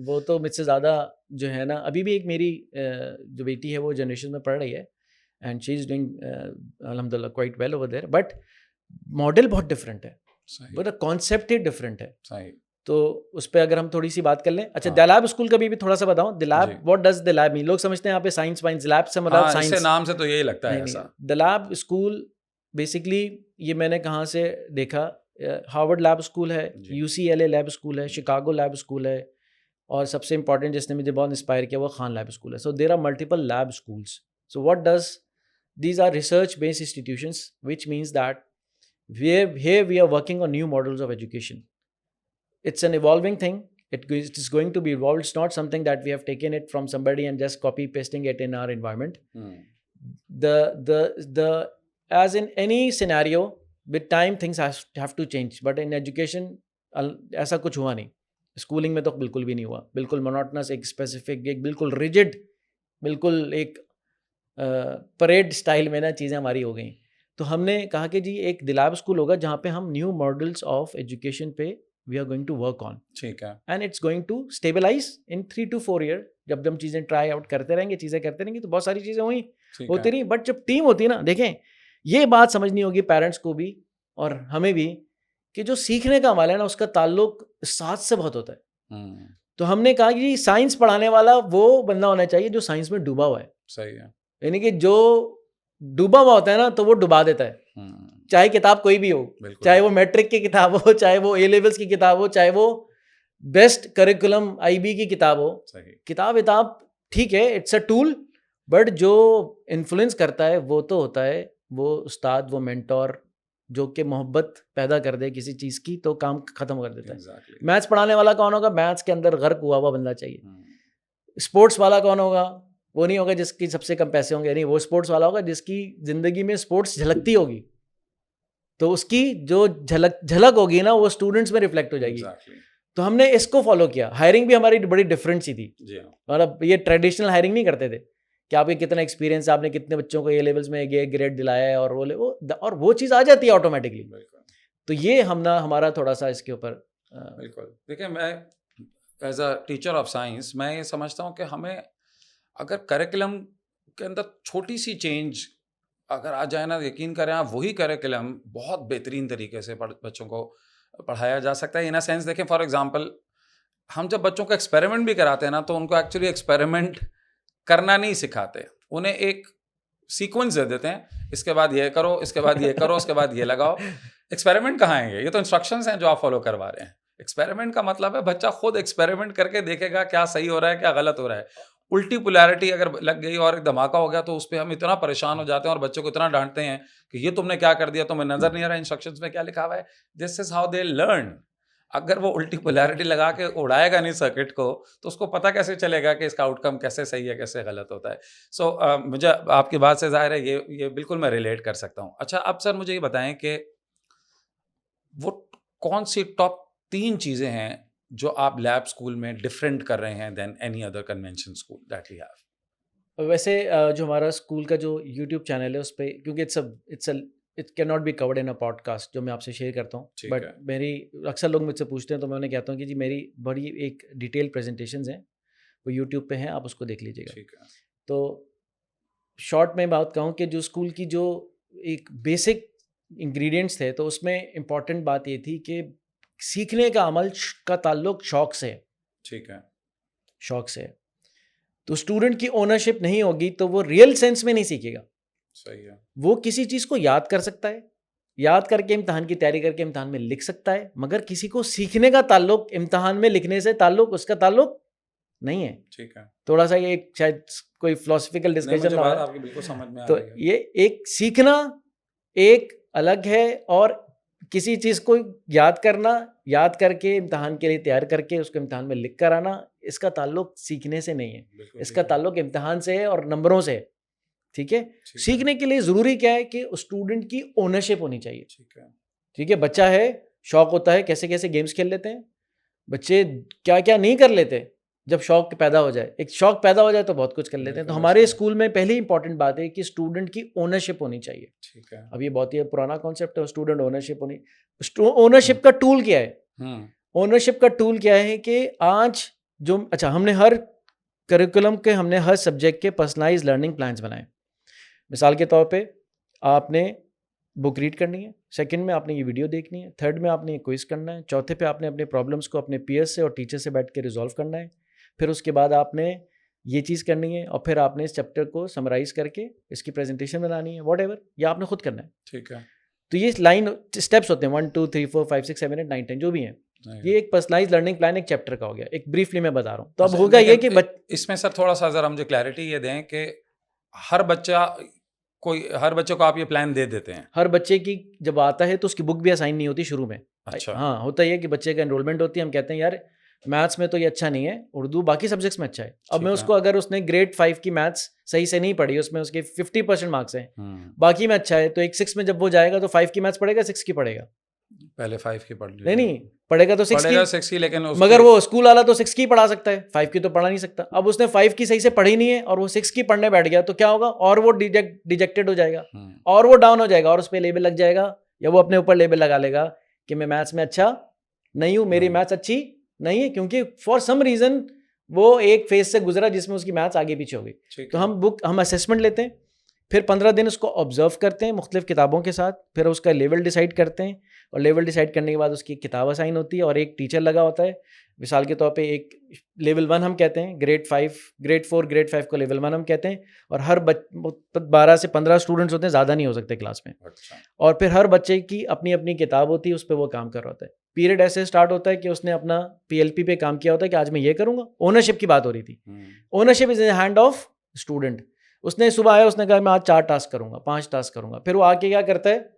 वो तो मुझसे ज़्यादा जो है ना, अभी भी एक मेरी जो बेटी है वो जनरेशन में पढ़ रही है, एंड शी इज़ डूइंग अल्हम्दुलिल्लाह quite well over there. But model बहुत डिफरेंट है, बट कॉन्सेप्ट ही डिफरेंट है. सही. तो उस पर अगर हम थोड़ी सी बात कर लें. अच्छा, द लैब स्कूल का भी थोड़ा सा बताऊं. The lab, what does the lab mean? लोग समझते हैं यहाँ पे साइंस लैब से मतलब साइंस. इससे नाम से तो यही लगता है ऐसा. द लैब स्कूल बेसिकली ये मैंने कहाँ से देखा, हार्वर्ड लैब स्कूल है, UCLA लैब स्कूल है, शिकागो लैब स्कूल है, और सबसे इंपॉर्टेंट जिसने मुझे बहुत इंस्पायर किया वो खान लैब स्कूल है. So there are multiple lab schools. So what does, these are research based institutions, which means that here we are working on new models of education. It's an evolving thing. It is going to be evolved. It's not something that we have taken it from somebody and just copy pasting it in our environment. The as in any scenario, with time things have to change. But in education ऐसा कुछ हुआ नहीं. Schooling में तो बिल्कुल भी नहीं हुआ. बिल्कुल मोनोटनस, एक स्पेसिफिक, एक बिल्कुल रिजिड, बिल्कुल एक परेड स्टाइल में ना चीज़ें हमारी हो गई. तो हमने कहा कि जी एक द लैब स्कूल होगा जहाँ पे हम न्यू मॉडल्स ऑफ एजुकेशन पे we are going to work on. ठीक है. And it's going to stabilize in 3 to 4 year. जब हम चीज़ें ट्राई आउट करते रहेंगे, चीज़ें करते रहेंगे, तो बहुत सारी चीज़ें होती रही. बट जब टीम होती है ना, देखें ये बात समझनी होगी पेरेंट्स को भी और हमें भी, कि जो सीखने का अमल है ना उसका ताल्लुक साथ से बहुत होता है. तो हमने कहा कि साइंस पढ़ाने वाला वो बंदा होना चाहिए जो साइंस में डूबा हुआ है. सही है. यानी कि जो डूबा हुआ होता है ना तो वो डुबा देता है. चाहे किताब कोई भी हो, चाहे वो मैट्रिक की किताब हो, चाहे वो A लेवल्स की किताब हो, चाहे वो बेस्ट करिकुलम IB की किताब हो. किताब ठीक है, इट्स अ टूल, बट जो इन्फ्लुएंस करता है वो तो होता है वो उस्ताद, वो मेंटोर, जो कि मोहब्बत पैदा कर दे किसी चीज़ की तो काम ख़त्म कर देता है. मैथ्स पढ़ाने वाला कौन होगा? मैथ्स के अंदर गर्क हुआ बंदा चाहिए. स्पोर्ट्स वाला कौन होगा? वो नहीं होगा जिसकी सबसे कम पैसे होंगे, नहीं, वो स्पोर्ट्स वाला होगा जिसकी ज़िंदगी में स्पोर्ट्स झलकती होगी, तो उसकी जो झलक होगी ना वो स्टूडेंट्स में रिफ्लेक्ट हो जाएगी. तो हमने इसको फॉलो किया. हायरिंग भी हमारी बड़ी डिफरेंट सी थी. मतलब ये ट्रेडिशनल हायरिंग नहीं करते थे कि आपके कितना एक्सपीरियंस, आपने कितने बच्चों को A लेवल्स में ये ग्रेड दिलाया है, और वो चीज़ आ जाती है ऑटोमेटिकली. तो ये हमारा थोड़ा सा इसके ऊपर. बिल्कुल. देखिए, मैं as a teacher of science मैं ये समझता हूँ कि हमें अगर करिकुलम के अंदर छोटी सी चेंज अगर आ जाए ना, यकीन करें आप, वही करिकुलम बहुत बेहतरीन तरीके से बच्चों को पढ़ाया जा सकता है. इन अ सेंस देखें, फॉर एग्जांपल हम जब बच्चों को एक्सपेरिमेंट भी कराते हैं ना, तो उनको एक्चुअली एक्सपेरिमेंट करना नहीं सिखाते. उन्हें एक सीक्वेंस दे देते हैं, इसके बाद ये करो, इसके बाद ये करो, इसके बाद ये लगाओ. एक्सपेरिमेंट कहाँ है ये तो इंस्ट्रक्शंस हैं जो आप फॉलो करवा रहे हैं। एक्सपेरिमेंट का मतलब है बच्चा खुद एक्सपेरिमेंट करके देखेगा क्या सही हो रहा है क्या गलत हो रहा है। उल्टी पोलैरिटी अगर लग गई और एक धमाका हो गया तो उस पे हम इतना परेशान हो जाते हैं और बच्चों को इतना डांटते हैं कि ये तुमने क्या कर दिया, तुम्हें नजर नहीं आ रहा इंस्ट्रक्शंस में क्या लिखा हुआ है। This is how they learn. अगर वो उल्टी पोलैरिटी लगा के उड़ाएगा नहीं सर्किट को तो उसको पता कैसे चलेगा कि इसका आउटकम कैसे सही है कैसे गलत होता है। सो मुझे आपकी बात से जाहिर है ये बिल्कुल मैं रिलेट कर सकता हूँ। अच्छा अब सर मुझे ये बताएं कि वो कौन सी टॉप 3 चीज़ें हैं जो आप लैब स्कूल में डिफरेंट कर रहे हैं then any other convention school that we have? वैसे जो हमारा स्कूल का जो यूट्यूब चैनल है उस पे, क्योंकि it can not be covered in a podcast जो मैं आपसे शेयर करता हूँ, ठीक बट है। मेरी अक्सर लोग मुझसे पूछते हैं तो मैं उन्हें कहता हूँ कि जी मेरी बड़ी एक डिटेल प्रेजेंटेशंस हैं, वो यूट्यूब पे हैं, आप उसको देख लीजिएगा। ठीक है। तो शॉर्ट में बात कहूँ कि जो स्कूल की जो एक बेसिक इंग्रेडिएंट्स थे, तो उसमें इम्पॉर्टेंट बात ये थी कि सीखने का अमल का ताल्लुक शौक से है, ठीक है। शौक से है। तो स्टूडेंट की ओनरशिप नहीं होगी तो वो रियल सेंस में नहीं सीखेगा। सही है। वो किसी चीज़ को याद कर सकता है, याद करके इम्तिहान की तैयारी करके इम्तिहान में लिख सकता है, मगर किसी को सीखने का ताल्लुक इम्तिहान में लिखने से ताल्लुक उसका ताल्लुक नहीं है। ठीक है। थोड़ा सा ये एक शायद कोई फिलोसफिकल नहीं डिस्कशन मुझे ना बात हो। आपकी बिल्कुल समझ में आ तो रही है। ये एक सीखना एक अलग है, और किसी चीज़ को याद करना, याद करके इम्तिहान के लिए तैयार करके उसको इम्तिहान में लिख कर आना, इसका ताल्लुक सीखने से नहीं है, बिल्कुल इसका ठीक है। ताल्लुक इम्तिहान से है और नंबरों से है। ठीक है? ठीक है। सीखने के लिए ज़रूरी क्या है कि स्टूडेंट की ओनरशिप होनी चाहिए। ठीक है। ठीक है? बच्चा है, शौक होता है, कैसे-कैसे गेम्स खेल लेते हैं। बच्चे क्या-क्या नहीं कर लेते, जब शौक पैदा हो जाए। एक शौक पैदा हो जाए तो बहुत कुछ कर लेते हैं। तो बिल्कुल हमारे सही। स्कूल में पहली इंपॉर्टेंट बात है कि स्टूडेंट की ओनरशिप होनी चाहिए। ठीक है। अब ये बहुत ही पुराना कॉन्सेप्ट है, स्टूडेंट ओनरशिप होनी। ओनरशिप का टूल क्या है? हुँ। ओनरशिप का टूल क्या है कि आज जो अच्छा हमने हर करिकुलम के, हमने हर सब्जेक्ट के पर्सनलाइज़्ड लर्निंग प्लान्स बनाए। मिसाल के तौर पे आपने बुक रीड करनी है, सेकंड में आपने ये वीडियो देखनी है, थर्ड में आपने ये क्विज़ करना है, चौथे पे आपने अपने प्रॉब्लम्स को अपने पीयर्स से और टीचर से बैठ के रिज़ॉल्व करना है। फिर उसके बाद आपने ये चीज़ करनी है और फिर आपने इस चैप्टर को समराइज़ करके इसकी प्रेजेंटेशन बनानी है, व्हाटएवर, ये आपने खुद करना है। ठीक है। तो ये लाइन स्टेप्स होते हैं 1 2 3 4 5 6 7 8 9 10 जो भी हैं। नहीं ये है। एक पर्सनलाइज़्ड लर्निंग प्लान एक चैप्टर का हो गया। एक ब्रीफली मैं बता रहा हूँ। तो अब अच्छा होगा ये लेकिन कि इसमें सर थोड़ा-सा ज़रा मुझे क्लैरिटी ये दें कि हर बच्चा हर बच्चे को आप ये प्लान दे देते हैं? हर बच्चे की जब आता है तो उसकी बुक भी असाइन नहीं होती शुरू में। अच्छा। हाँ, होता ये है कि बच्चे का एनरोलमेंट होती है, हम कहते हैं यार मैथ्स में तो ये अच्छा नहीं है, उर्दू बाकी सब्जेक्ट्स में अच्छा है। अब मैं ठीक है। उसको, अगर उसने ग्रेड 5 की मैथ्स सही से नहीं पढ़ी, उसमें उसके 50% मार्क्स हैं, हुँ। बाकी में अच्छा है, तो एक 6 में जब वो जाएगा तो 5 की मैथ्स पढ़ेगा, 6 की पढ़ेगा? पहले 5 की पढ़ नहीं, लीजिए। नहीं, पढ़ेगा तो 6 की। पढ़ेगा 6 की लेकिन मगर उसकी वो स्कूल वाला तो 6 की पढ़ा सकता है, 5 की तो पढ़ा नहीं सकता। अब उसने 5 की सही से पढ़ी नहीं है और वो 6 की पढ़ने बैठ गया, तो क्या होगा? और वो डिजेक्टेड हो जाएगा, हुँ। और वो डाउन हो जाएगा, और उस पे लेबल लग जाएगा, या वो अपने ऊपर लेबल लगा लेगा कि मैं मैथ्स में अच्छा नहीं हूँ, मेरी नहीं। मैथ्स अच्छी नहीं है, क्योंकि फॉर सम रीज़न वो एक फेज़ से गुज़रा जिसमें उसकी मैथ्स आगे-पीछे हो गई। ठीक तो है। हम असेसमेंट लेते हैं, फिर 15 दिन उसको ऑब्ज़र्व करते हैं मुख्तलिफ़ किताबों के साथ, फिर उसका लेवल डिसाइड करते हैं, और लेवल डिसाइड करने के बाद उसकी एक किताब असाइन होती है और एक टीचर लगा होता है। मिसाल के तौर पे एक लेवल 1 हम कहते हैं, ग्रेड 5, ग्रेड 4, ग्रेड 5 को लेवल 1 हम कहते हैं, और हर 12 से 15 स्टूडेंट्स होते हैं, ज़्यादा नहीं हो सकते क्लास में। अच्छा। और फिर हर बच्चे की अपनी-अपनी किताब होती है, उस पे वो काम कर रहा होता है। पीरियड ऐसे स्टार्ट होता है कि उसने अपना पीएलपी पे काम किया होता है कि आज मैं ये करूँगा। ओनरशिप की बात हो रही थी। Hmm. Ownership is in the hand of student. उसने सुबह आया, उसने कहा मैं आज 4 टास्क करूँगा, 5 टास्क करूँगा। फिर वो आके क्या करता है?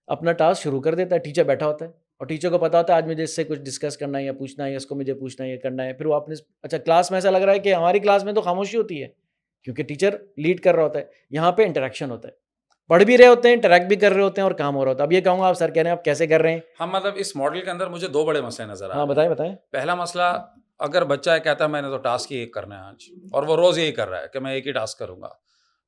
अपना टास्क शुरू कर देता है, टीचर बैठा होता है और टीचर को पता होता है आज मुझे इससे कुछ डिस्कस करना है या पूछना है, या इसको मुझे पूछना है, ये करना है। फिर वो आपने अच्छा, क्लास में ऐसा लग रहा है कि हमारी क्लास में तो खामोशी होती है, क्योंकि टीचर लीड कर रहा होता है। यहाँ पे इंटरेक्शन होता है। पढ़ भी रहे होते हैं, इंटरैक्ट भी कर रहे होते हैं और काम हो रहा होता है। अब ये कहूँगा, आप सर कह रहे हैं आप कैसे कर रहे हैं? हाँ, मतलब इस मॉडल के अंदर मुझे 2 बड़े मसले नज़र आ हाँ, रहे हैं। बताएँ, बताएँ। पहला मसला, अगर बच्चा ये कहता है मैंने तो टास्क ही एक करना है आज, और वो रोज़ यही कर रहा है कि मैं एक ही टास्क करूँगा।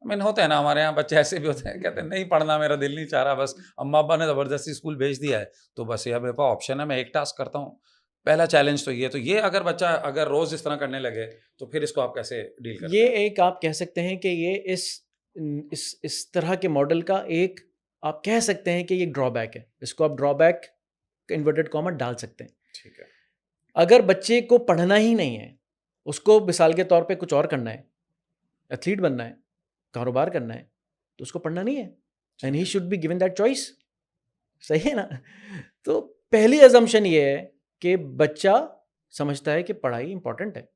होते हैं ना हमारे यहाँ बच्चे ऐसे भी होते हैं, कहते हैं नहीं पढ़ना, मेरा दिल नहीं चाह रहा, बस अम्मा-अब्बा ने ज़बरदस्ती स्कूल भेज दिया है, तो बस ये मेरे पास ऑप्शन है, मैं एक टास्क करता हूँ। पहला चैलेंज तो ये अगर बच्चा अगर रोज़ इस तरह करने लगे, तो फिर इसको आप कैसे डील ये करते हैं? एक आप कह सकते हैं कि ये इस तरह के मॉडल का एक, आप कह सकते हैं कि ये ड्रॉबैक है। इसको आप ड्रॉबैक इन्वर्टेड कॉमा डाल सकते हैं। ठीक है। अगर बच्चे को पढ़ना ही नहीं है, उसको मिसाल के तौर पे कुछ और करना है, एथलीट बनना है, कारोबार करना है, तो उसको पढ़ना नहीं है, एंड ठीक ही है। Should be given that choice. सही है ना? तो पहली अजम्पशन ये है कि बच्चा समझता है कि पढ़ाई इंपॉर्टेंट है,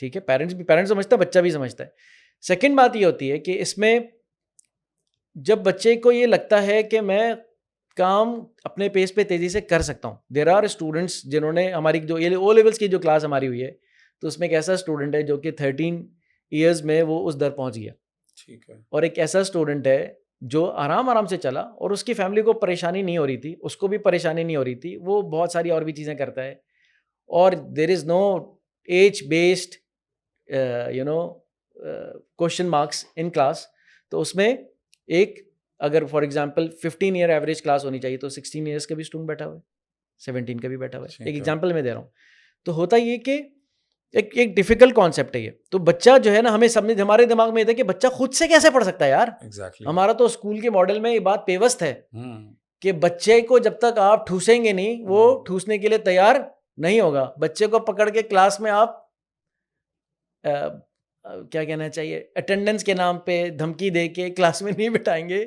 ठीक है? पेरेंट्स समझता है, बच्चा भी समझता है। सेकंड बात ये होती है कि इसमें जब बच्चे को ये लगता है कि मैं काम अपने पेस पे तेज़ी से कर सकता हूँ। देयर आर स्टूडेंट्स जिन्होंने हमारी जो ये ओ लेवल्स की जो क्लास हमारी हुई है, तो उसमें एक ऐसा स्टूडेंट है जो कि 13 इयर्स में वो उस दर पहुँच गया। ठीक है। और एक ऐसा स्टूडेंट है जो आराम-आराम से चला और उसकी फैमिली को परेशानी नहीं हो रही थी, उसको भी परेशानी नहीं हो रही थी। वो बहुत सारी और भी चीज़ें करता है और there is no age based you know question marks in class. तो उसमें एक अगर for example 15 year average class होनी चाहिए तो 16 ईयर्स का भी स्टूडेंट बैठा हुआ है, 17 का भी बैठा हुआ है। ठीक एक है। एग्जांपल मैं दे रहा हूँ। तो होता ये कि एक एक डिफिकल्ट कॉन्सेप्ट है ये। तो बच्चा जो है ना, हमें सबने हमारे दिमाग में ये था कि बच्चा खुद से कैसे पढ़ सकता है यार? एग्ज़ैक्टली। हमारा तो स्कूल के मॉडल में ये बात पेवस्त है हुँ, कि बच्चे को जब तक आप ठूसेंगे नहीं, वो हुँ। ठूसने के लिए तैयार नहीं होगा। बच्चे को पकड़ के क्लास में आप क्या कहना चाहिए, अटेंडेंस के नाम पे धमकी दे के क्लास में नहीं बिठाएंगे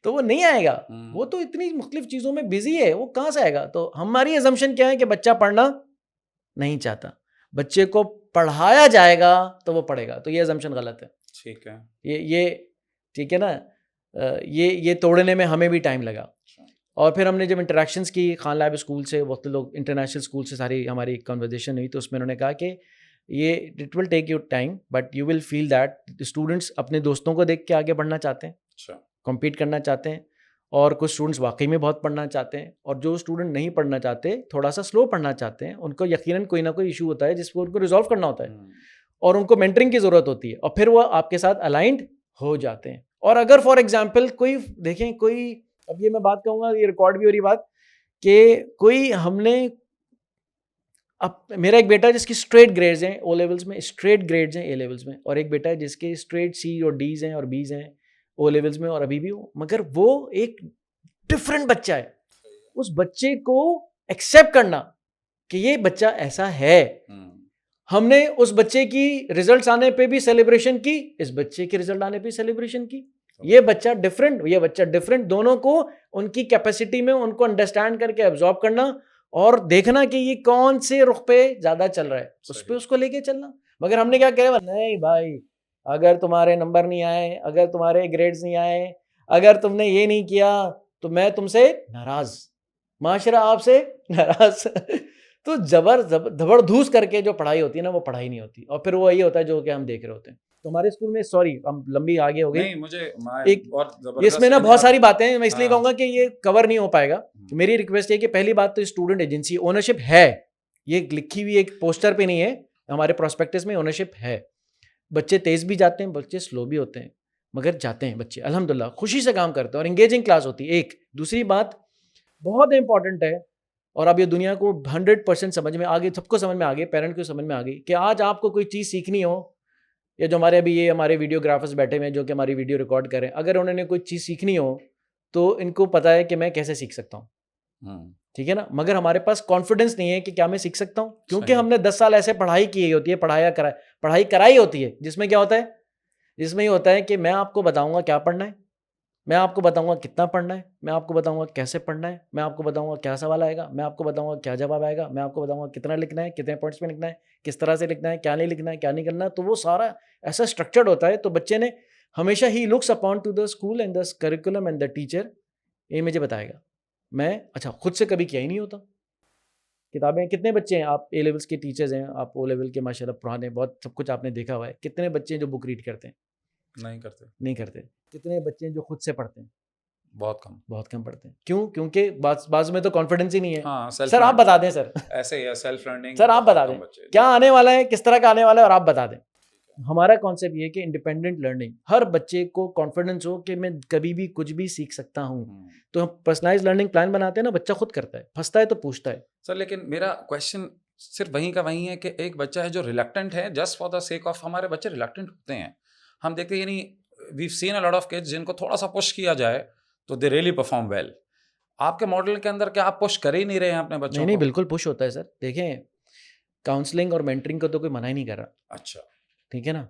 तो वो नहीं आएगा। वो हुँ, तो इतनी मुख्तलिफ चीज़ों में बिजी है, वो कहाँ से आएगा? तो हमारी अजम्पशन क्या है कि बच्चा पढ़ना नहीं चाहता, बच्चे को पढ़ाया जाएगा तो वो पढ़ेगा। तो ये अजम्पशन गलत है। ठीक है। ये ठीक है ना? ये तोड़ने में हमें भी टाइम लगा। अच्छा। और फिर हमने जब इंटरेक्शंस की खान लैब स्कूल से, वक्त लोग इंटरनेशनल स्कूल से सारी हमारी कन्वर्जेशन हुई, तो उसमें उन्होंने कहा कि ये it will take you time but you will feel that students अपने दोस्तों को देख के आगे बढ़ना चाहते हैं, अच्छा। कॉम्पीट करना चाहते हैं। और कुछ स्टूडेंट्स वाकई में बहुत पढ़ना चाहते हैं, और जो स्टूडेंट नहीं पढ़ना चाहते, थोड़ा सा स्लो पढ़ना चाहते हैं, उनको यकीनन कोई ना कोई इशू होता है जिसको उनको रिजॉल्व करना होता है हुँ, और उनको मेंटरिंग की ज़रूरत होती है, और फिर वो आपके साथ अलाइंड हो जाते हैं। और अगर फॉर एग्जांपल कोई देखें, कोई, अब ये मैं बात कहूँगा, ये रिकॉर्ड भी हो रही बात, कि कोई हमने, अब मेरा एक बेटा है जिसकी स्ट्रेट ग्रेड्स हैं ओ लेवल्स में, स्ट्रेट ग्रेड्स हैं ए लेवल्स में, और एक बेटा है जिसके स्ट्रेट सी और डीज हैं और बीज हैं ओ लेवल्स में और अभी भी हो, मगर वो एक डिफरेंट बच्चा है। उस बच्चे को एक्सेप्ट करना कि ये बच्चा ऐसा है। हुँ। हमने उस बच्चे की रिजल्ट्स आने पे भी सेलिब्रेशन की, इस बच्चे के रिजल्ट आने पे सेलिब्रेशन की। ये बच्चा डिफरेंट, ये बच्चा डिफरेंट, दोनों को उनकी कैपेसिटी में उनको अंडरस्टैंड करके एब्जॉर्ब करना और देखना कि ये कौन से रुख पे ज्यादा चल रहा है, उस पे सही। उसको लेके चलना। मगर हमने क्या कहा, नहीं भाई, अगर तुम्हारे नंबर नहीं आए, अगर तुम्हारे ग्रेड्स नहीं आए, अगर तुमने ये नहीं किया, तो मैं तुमसे नाराज, माशरा आपसे नाराज। तो धबरधूस करके जो पढ़ाई होती है ना, वो पढ़ाई नहीं होती, और फिर वो यही होता है जो कि हम देख रहे होते हैं। तो हमारे स्कूल में, सॉरी हम लंबी आगे हो गई, नहीं, मुझे मैं एक बहुत इसमें ज़बरदस्त ना यानी बहुत आप। सारी बातें हैं, मैं इसलिए हाँ। कहूँगा कि ये कवर नहीं हो पाएगा। हुँ, मेरी रिक्वेस्ट है कि पहली बात तो स्टूडेंट एजेंसी ओनरशिप है, ये लिखी हुई एक पोस्टर पे नहीं है, हमारे प्रोस्पेक्टस में ओनरशिप है। बच्चे तेज भी जाते हैं, बच्चे स्लो भी होते हैं, मगर जाते हैं बच्चे, अल्हम्दुलिल्लाह खुशी से काम करते हैं, और इंगेजिंग क्लास होती है। एक दूसरी बात बहुत इंपॉर्टेंट है, और अब ये दुनिया को 100% समझ में आ गई, सबको समझ में आ गई, पेरेंट को समझ में आ गई, कि आज आपको कोई चीज़ सीखनी हो, या जो हमारे अभी ये हमारे वीडियोग्राफर्स बैठे हुए हैं जो कि हमारी वीडियो रिकॉर्ड करें, अगर उन्होंने कोई चीज़ सीखनी हो तो इनको पता है कि मैं कैसे सीख सकता हूँ, हुँ, ठीक है ना? मगर हमारे पास कॉन्फिडेंस नहीं है कि क्या मैं सीख सकता हूँ, क्योंकि सही। हमने 10 साल ऐसे पढ़ाई की होती है, पढ़ाई कराई होती है, जिसमें क्या होता है, जिसमें ये होता है कि मैं आपको बताऊंगा क्या पढ़ना है, मैं आपको बताऊंगा कितना पढ़ना है, मैं आपको बताऊंगा कैसे पढ़ना है, मैं आपको बताऊंगा क्या सवाल आएगा, मैं आपको बताऊंगा क्या जवाब आएगा, मैं आपको बताऊंगा कितना लिखना है, कितने पॉइंट्स में लिखना है, किस तरह से लिखना है, क्या नहीं लिखना है, क्या नहीं करना है। तो वो सारा ऐसा स्ट्रक्चर्ड होता है, तो बच्चे ने हमेशा he looks upon two the school and the curriculum and the teacher, ये मुझे बताएगा। मैं अच्छा खुद से कभी किया ही नहीं होता। किताबें, कितने बच्चे हैं, आप ए लेवल्स के टीचर्स हैं, आप ओ लेवल के माशाल्लाह पुराने, बहुत सब कुछ आपने देखा हुआ है, कितने बच्चे हैं जो बुक रीड करते हैं? नहीं करते, नहीं करते। कितने बच्चे हैं जो खुद से पढ़ते हैं? बहुत कम। बहुत कम पढ़ते हैं। क्यों? क्योंकि बाज़ में तो कॉन्फिडेंस ही नहीं है। हाँ, सेल्फ सर आप लर्निंग बता दें सर। ऐसे ही है, सेल्फ लर्निंग सर आप बहुत बता कम दें, बच्चे। क्या जी। आने वाला है, किस तरह का आने वाला है, और आप बता दें। हमारा कॉन्सेप्ट ये है कि इंडिपेंडेंट लर्निंग, हर बच्चे को कॉन्फिडेंस हो कि मैं कभी भी कुछ भी सीख सकता हूँ। हुँ। तो हम पर्सनलाइज्ड लर्निंग प्लान बनाते हैं ना, बच्चा खुद करता है, फँसता है तो पूछता है। सर लेकिन मेरा क्वेश्चन सिर्फ वहीं का वहीं है कि एक बच्चा है जो रिलक्टेंट है just for the sake of, हमारे बच्चे रिलक्टेंट होते हैं, हम देखते हैं, यानी we seen a lot of kids जिनको थोड़ा सा पुश किया जाए तो दे रियली परफॉर्म वेल। आपके मॉडल के अंदर क्या आप पुश कर ही नहीं रहे हैं अपने नहीं, बच्चों नहीं, को? बिल्कुल पुश होता है सर। देखें, काउंसलिंग और मेंटरिंग को तो कोई मना ही नहीं कर रहा, अच्छा। ठीक है ना?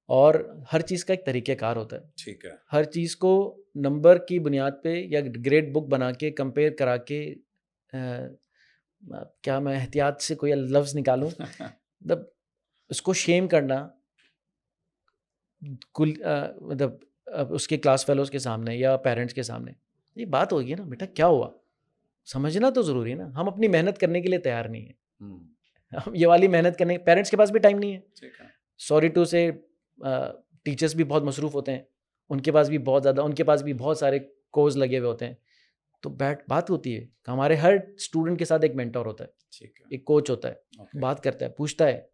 और हर चीज़ का एक तरीक़ेकार होता है। ठीक है। हर चीज़ को नंबर की बुनियाद पे या ग्रेड बुक बना के कंपेयर करा के क्या मैं एहतियात से कोई लफ्ज़ निकालूँ, मतलब उसको शेम करना मतलब उसके क्लास फेलोज़ के सामने या पेरेंट्स के सामने, ये बात होगी ना बेटा क्या हुआ? समझना तो ज़रूरी है ना, हम अपनी मेहनत करने के लिए तैयार नहीं हैं। हम ये वाली मेहनत करने पेरेंट्स के पास भी टाइम नहीं है। ठीक है। सॉरी टू से टीचर्स भी बहुत मसरूफ़ होते हैं, उनके पास भी बहुत सारे कोर्स लगे हुए होते हैं। तो बात होती है कि हमारे हर स्टूडेंट के साथ एक मेंटर होता है, ठीक है। एक कोच होता है, ओके। बात करता है, पूछता है,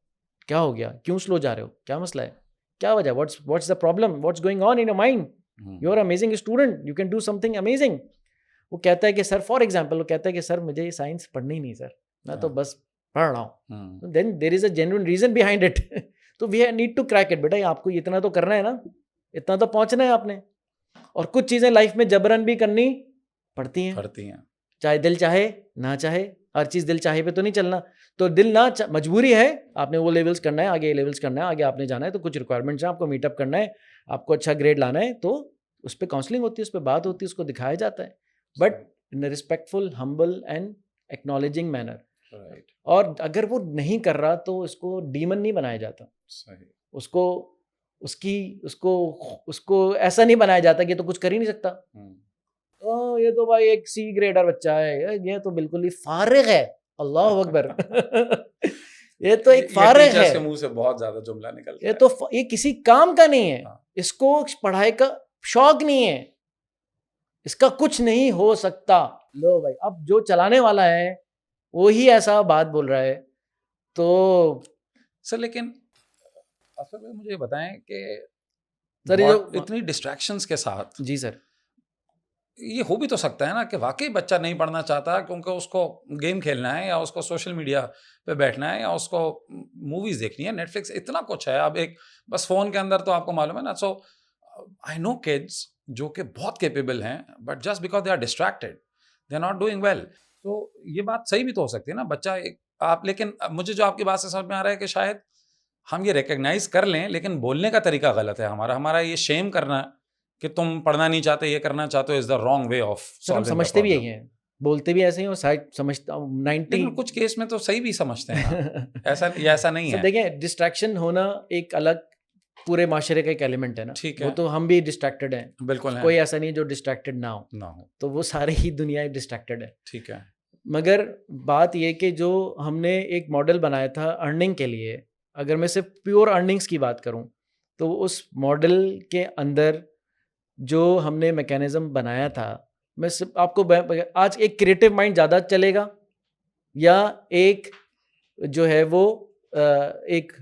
क्या हो गया? क्यों स्लो जा रहे हो? क्या मसला है? क्या वजह? What's the problem? What's going on in your mind? You are amazing student, you can do something amazing. वो कहता है कि सर, फॉर एग्जाम्पल वो कहता है कि सर मुझे साइंस पढ़नी ही नहीं सर, मैं तो बस पढ़ रहा हूँ। Then there is a genuine reason behind it. तो we need to crack it. बेटा आपको इतना तो करना है ना, इतना तो पहुंचना है आपने। और कुछ चीज़ें लाइफ में जबरन भी करनी पड़ती हैं, चाहे दिल चाहे ना चाहे। हर चीज़ दिल चाहे पे तो नहीं चलना। तो दिल ना मजबूरी है, आपने वो लेवल्स करना है, आगे लेवल्स करना है, आगे आपने जाना है, तो कुछ रिक्वायरमेंट्स हैं, आपको मीटअप करना है, आपको अच्छा ग्रेड लाना है, तो उस पर काउंसलिंग होती है, उस पर बात होती है, उसको दिखाया जाता है, but in respectful, humble and acknowledging manner. Right. और अगर वो नहीं कर रहा तो इसको डीमन नहीं बनाया जाता। सही। उसको उसको ऐसा नहीं बनाया जाता कि ये तो कुछ कर ही नहीं सकता। ये तो भाई एक सी ग्रेडर बच्चा है, ये तो बिल्कुल ही फारिग है। अल्लाह अकबर। ये तो एक फारिग है, के मुंह से बहुत ज्यादा जुमला निकलता ये है। तो ये किसी काम का नहीं है, हाँ। इसको पढ़ाई का शौक नहीं है, इसका कुछ नहीं हो सकता। लो भाई, अब जो चलाने वाला है वो ही ऐसा बात बोल रहा है। तो सर लेकिन असल में मुझे बताएं कि सर इतनी डिस्ट्रैक्शंस के साथ जी सर, ये हो भी तो सकता है ना कि वाकई बच्चा नहीं पढ़ना चाहता क्योंकि उसको गेम खेलना है या उसको सोशल मीडिया पे बैठना है या उसको मूवीज देखनी है, नेटफ्लिक्स इतना कुछ है अब एक बस फोन के अंदर, तो आपको मालूम है ना। सो आई नो किड्स जो कि बहुत कैपेबल हैं but just because they are distracted they are not doing well. तो ये बात सही भी तो हो सकती है ना, बच्चा एक आप, लेकिन मुझे जो आपकी बात से समझ में आ रहा है कि शायद हम ये रिकग्नाइज कर लें लेकिन बोलने का तरीका गलत है हमारा ये शेम करना कि तुम पढ़ना नहीं चाहते, ये करना चाहते हो, is the wrong way of sir हम सॉल्विंग द समझते भी यही प्रॉब्लम। हैं, बोलते भी ऐसे ही और शायद समझता हूँ 90। लेकिन कुछ केस में तो सही भी समझते हैं ना। ऐसा नहीं सर है। देखें, डिस्ट्रैक्शन होना एक अलग पूरे माशरे का एक एलिमेंट है ना। ठीक वो है। तो हम भी डिस्ट्रैक्टेड हैं, बिल्कुल है। कोई ऐसा नहीं है जो डिस्ट्रैक्टेड ना हो, ना हो। तो वो सारे ही दुनिया डिस्ट्रैक्टेड है। ठीक है। मगर बात ये कि जो हमने एक मॉडल बनाया था अर्निंग के लिए, अगर मैं सिर्फ प्योर अर्निंग्स की बात करूं, तो उस मॉडल के अंदर जो हमने मैकेनिज्म बनाया था, मैं सिर्फ आपको आज एक क्रिएटिव माइंड ज़्यादा चलेगा या एक जो है वो एक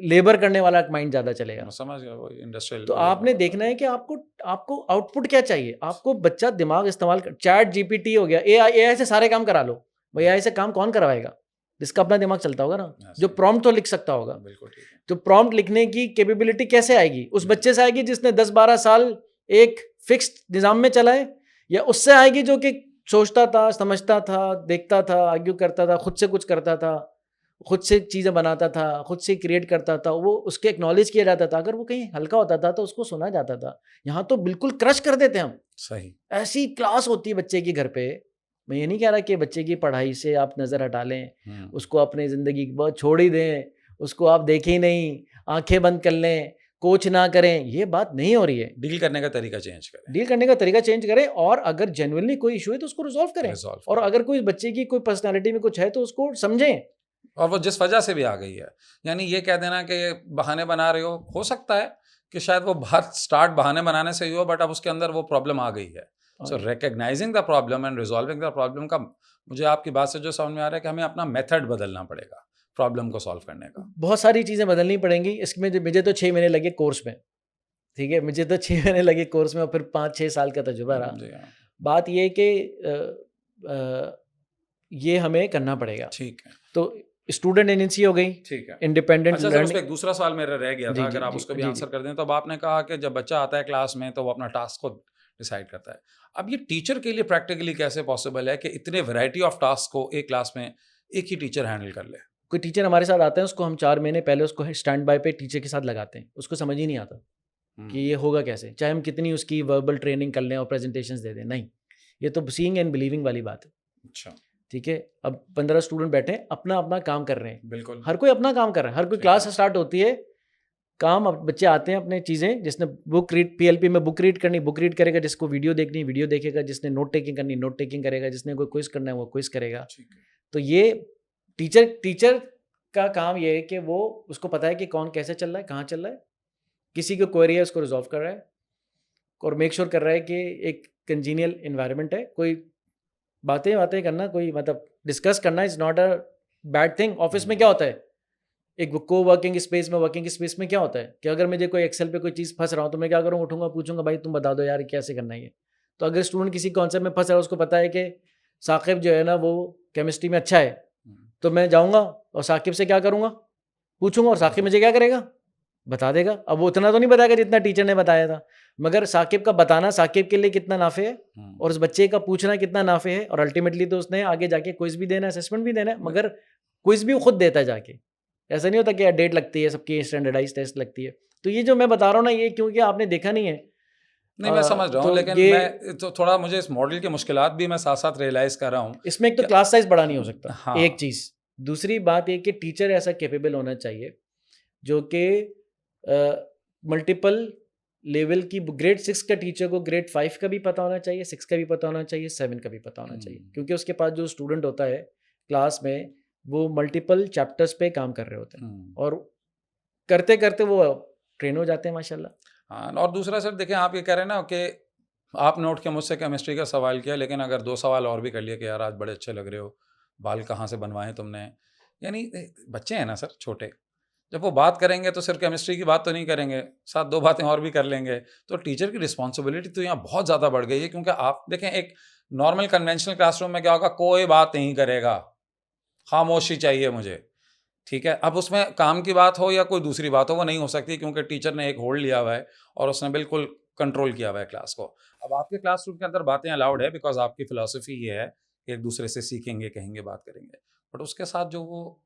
लेबर करने वाला माइंड ज़्यादा चलेगा। मैं समझ गया, वो इंडस्ट्रियल। तो आपने देखना है कि आपको आउटपुट क्या चाहिए। आपको बच्चा दिमाग इस्तेमाल कर, चैट जीपीटी हो गया, एआई से सारे काम करा लो। भाई एआई से काम कौन करवाएगा? जिसका अपना दिमाग चलता होगा ना, जो प्रॉम्प्ट तो लिख सकता होगा। बिल्कुल ठीक है। तो प्रॉम्प्ट लिखने की कैपेबिलिटी कैसे आएगी? उस बच्चे से आएगी जिसने 10-12 साल एक फिक्स्ड निज़ाम में चला है, या उससे आएगी जो कि सोचता था, समझता था, देखता था, आर्ग्यू करता था, खुद से कुछ करता था, खुद से चीज़ें बनाता था, खुद से क्रिएट करता था, वो उसके एक्नॉलेज किया जाता था। अगर वो कहीं हल्का होता था तो उसको सुना जाता था। यहाँ तो बिल्कुल क्रश कर देते हम। सही। ऐसी क्लास होती है बच्चे की घर पे। मैं ये नहीं कह रहा कि बच्चे की पढ़ाई से आप नज़र हटा लें, उसको अपनी ज़िंदगी बहुत छोड़ ही दें, उसको आप देखें ही नहीं, आंखें बंद कर लें, कोच ना करें, ये बात नहीं हो रही है। डील करने का तरीका चेंज करें। डील करने का तरीका चेंज करें, और अगर जेन्युइनली कोई इशू है तो उसको रिजॉल्व करें। और अगर कोई बच्चे की कोई पर्सनैलिटी में कुछ है तो उसको समझें। और वो जिस वजह से भी आ गई है, यानी ये कह देना कि बहाने बना रहे हो सकता है कि शायद वो बात स्टार्ट बहाने बनाने से ही हो, बट अब उसके अंदर वो प्रॉब्लम आ गई है। So recognising the problem and resolving the problem का, मुझे आपकी बात से जो समझ में आ रहा है कि हमें अपना मेथड बदलना पड़ेगा प्रॉब्लम को सॉल्व करने का। बहुत सारी चीज़ें बदलनी पड़ेंगी इसमें। मुझे तो 6 महीने लगे कोर्स में, ठीक है, मुझे तो 6 महीने लगे कोर्स में और फिर 5-6 साल का तजुर्बा रहा। बात ये है कि ये हमें करना पड़ेगा। ठीक है। तो स्टूडेंट एजेंसी हो गई, ठीक है। इंडिपेंडेंट अच्छा सर, उस पे एक दूसरा सवाल मेरा रह गया था, अगर आप उसको भी आंसर कर दें। तो अब आपने कहा कि जब बच्चा आता है क्लास में तो वो अपना टास्क को डिसाइड करता है। अब ये टीचर के लिए प्रैक्टिकली कैसे पॉसिबल है कि इतने वैरायटी ऑफ टास्क को एक क्लास में एक ही टीचर हैंडल कर ले? कोई टीचर हमारे साथ आता है, उसको हम 4 महीने पहले उसको स्टैंड बाय पे टीचर के साथ लगाते हैं, उसको समझ ही नहीं आता कि ये होगा कैसे, चाहे हम कितनी उसकी वर्बल ट्रेनिंग कर लें और प्रेजेंटेशंस दे दें, नहीं, ये तो सीइंग एंड बिलीविंग वाली बात है। अच्छा, ठीक है, अब 15 स्टूडेंट बैठे हैं, अपना अपना काम कर रहे हैं, बिल्कुल। हर कोई अपना काम कर रहा है, हर कोई ठीक क्लास है। स्टार्ट होती है, काम बच्चे आते हैं अपने चीज़ें, जिसने बुक रीड पीएलपी में बुक रीड करनी बुक रीड करेगा, जिसको वीडियो देखनी वीडियो देखेगा, जिसने नोट टेकिंग करनी नोट टेकिंग करेगा, जिसने कोई क्विज करना है वो क्विज करेगा। ठीक है। तो ये टीचर का काम ये है कि वो उसको पता है कि कौन कैसे चल रहा है, कहाँ चल रहा है, किसी को क्वेरी है उसको रिजॉल्व कर रहा है और मेक श्योर कर रहा है कि एक कंजीनियल इन्वायरमेंट है। कोई बातें करना, कोई मतलब डिस्कस करना is not a bad thing. Office में क्या होता है, एक को वर्किंग स्पेस में, वर्किंग स्पेस में क्या होता है कि अगर मुझे कोई एक्सेल पे कोई चीज़ फंस रहा हूँ तो मैं क्या करूँगा, उठूंगा पूछूंगा भाई तुम बता दो यार कैसे करना है ये। तो अगर स्टूडेंट किसी कॉन्सेप्ट में फंस रहा है, उसको पता है कि साकिब जो है ना वो केमिस्ट्री में अच्छा है, तो मैं जाऊँगा और साकिब से क्या करूँगा, पूछूंगा और साकिब मुझे क्या करेगा, बता देगा। अब वो उतना तो नहीं बताएगा जितना टीचर ने बताया था, मगर साकिब का बताना साकिब के लिए कितना नाफे है और उस बच्चे का पूछना कितना नाफे है, और अल्टीमेटली तो उसने आगे जाके क्विज भी देना है, असेसमेंट भी देना है, मगर क्विज भी वो खुद देता है जाके। ऐसा नहीं होता कि डेट लगती है, सबकी स्टैंडर्डाइज टेस्ट लगती है। तो ये जो मैं बता रहा हूँ ना, ये क्योंकि आपने देखा नहीं है। नहीं, मैं समझ रहा हूँ, तो लेकिन ये मैं तो थोड़ा मुझे इस मॉडल की मुश्किलात भी मैं साथ-साथ रियलाइज़ कर रहा हूँ इसमें एक तो कि क्लास साइज बड़ा नहीं हो सकता, हाँ, एक चीज़। दूसरी बात ये कि टीचर ऐसा कैपेबल होना चाहिए जो कि मल्टीपल लेवल की, ग्रेड 6 का टीचर को ग्रेड 5 का भी पता होना चाहिए, 6 का भी पता होना चाहिए, 7 का भी पता होना चाहिए, क्योंकि उसके पास जो स्टूडेंट होता है क्लास में वो मल्टीपल चैप्टर्स पे काम कर रहे होते हैं और करते करते वो ट्रेन हो जाते हैं माशाल्लाह। हाँ, और दूसरा सर देखें, आप ये कह रहे हैं ना कि आपने उठ के मुझसे केमिस्ट्री का सवाल किया, लेकिन अगर 2 सवाल और भी कर लिए कि यार आज बड़े अच्छे लग रहे हो, बाल कहाँ से बनवाए तुमने? यानी बच्चे हैं ना सर छोटे, जब वो बात करेंगे तो सिर्फ केमिस्ट्री की बात तो नहीं करेंगे, साथ 2 बातें और भी कर लेंगे। तो टीचर की रिस्पॉन्सिबिलिटी तो यहाँ बहुत ज़्यादा बढ़ गई है, क्योंकि आप देखें एक नॉर्मल कन्वेंशनल क्लासरूम में क्या होगा, कोई बात नहीं करेगा, खामोशी चाहिए मुझे। ठीक है, अब उसमें काम की बात हो या कोई दूसरी बात हो, वो नहीं हो सकती, क्योंकि टीचर ने एक होल्ड लिया हुआ है और उसने बिल्कुल कंट्रोल किया हुआ है क्लास को। अब आपके क्लासरूम के अंदर बातें अलाउड है, बिकॉज़ आपकी फिलॉसफी ये है कि एक दूसरे से सीखेंगे, कहेंगे, बात करेंगे। बट उसके साथ जो वो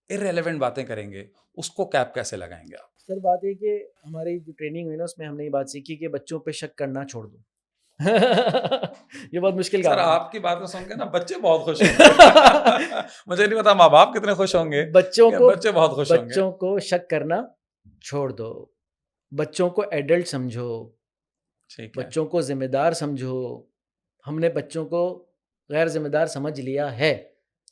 इर्रेलेवेंट बातें करेंगे, उसको कैप कैसे लगाएँगे आप? सर बात ये कि हमारी जो ट्रेनिंग हुई ना उसमें हमने ये बात सीखी कि बच्चों पे शक करना छोड़ दो। ये बहुत मुश्किल सर काम है। आपकी बातें सुन के ना बच्चे बहुत खुश होंगे। मुझे नहीं पता माँ-बाप कितने खुश होंगे, बच्चों लेकिन को बच्चे बहुत खुश होंगे। बच्चों को शक करना छोड़ दो, बच्चों को एडल्ट समझो, ठीक है। बच्चों को जिम्मेदार समझो। हमने बच्चों को गैर जिम्मेदार समझ लिया है।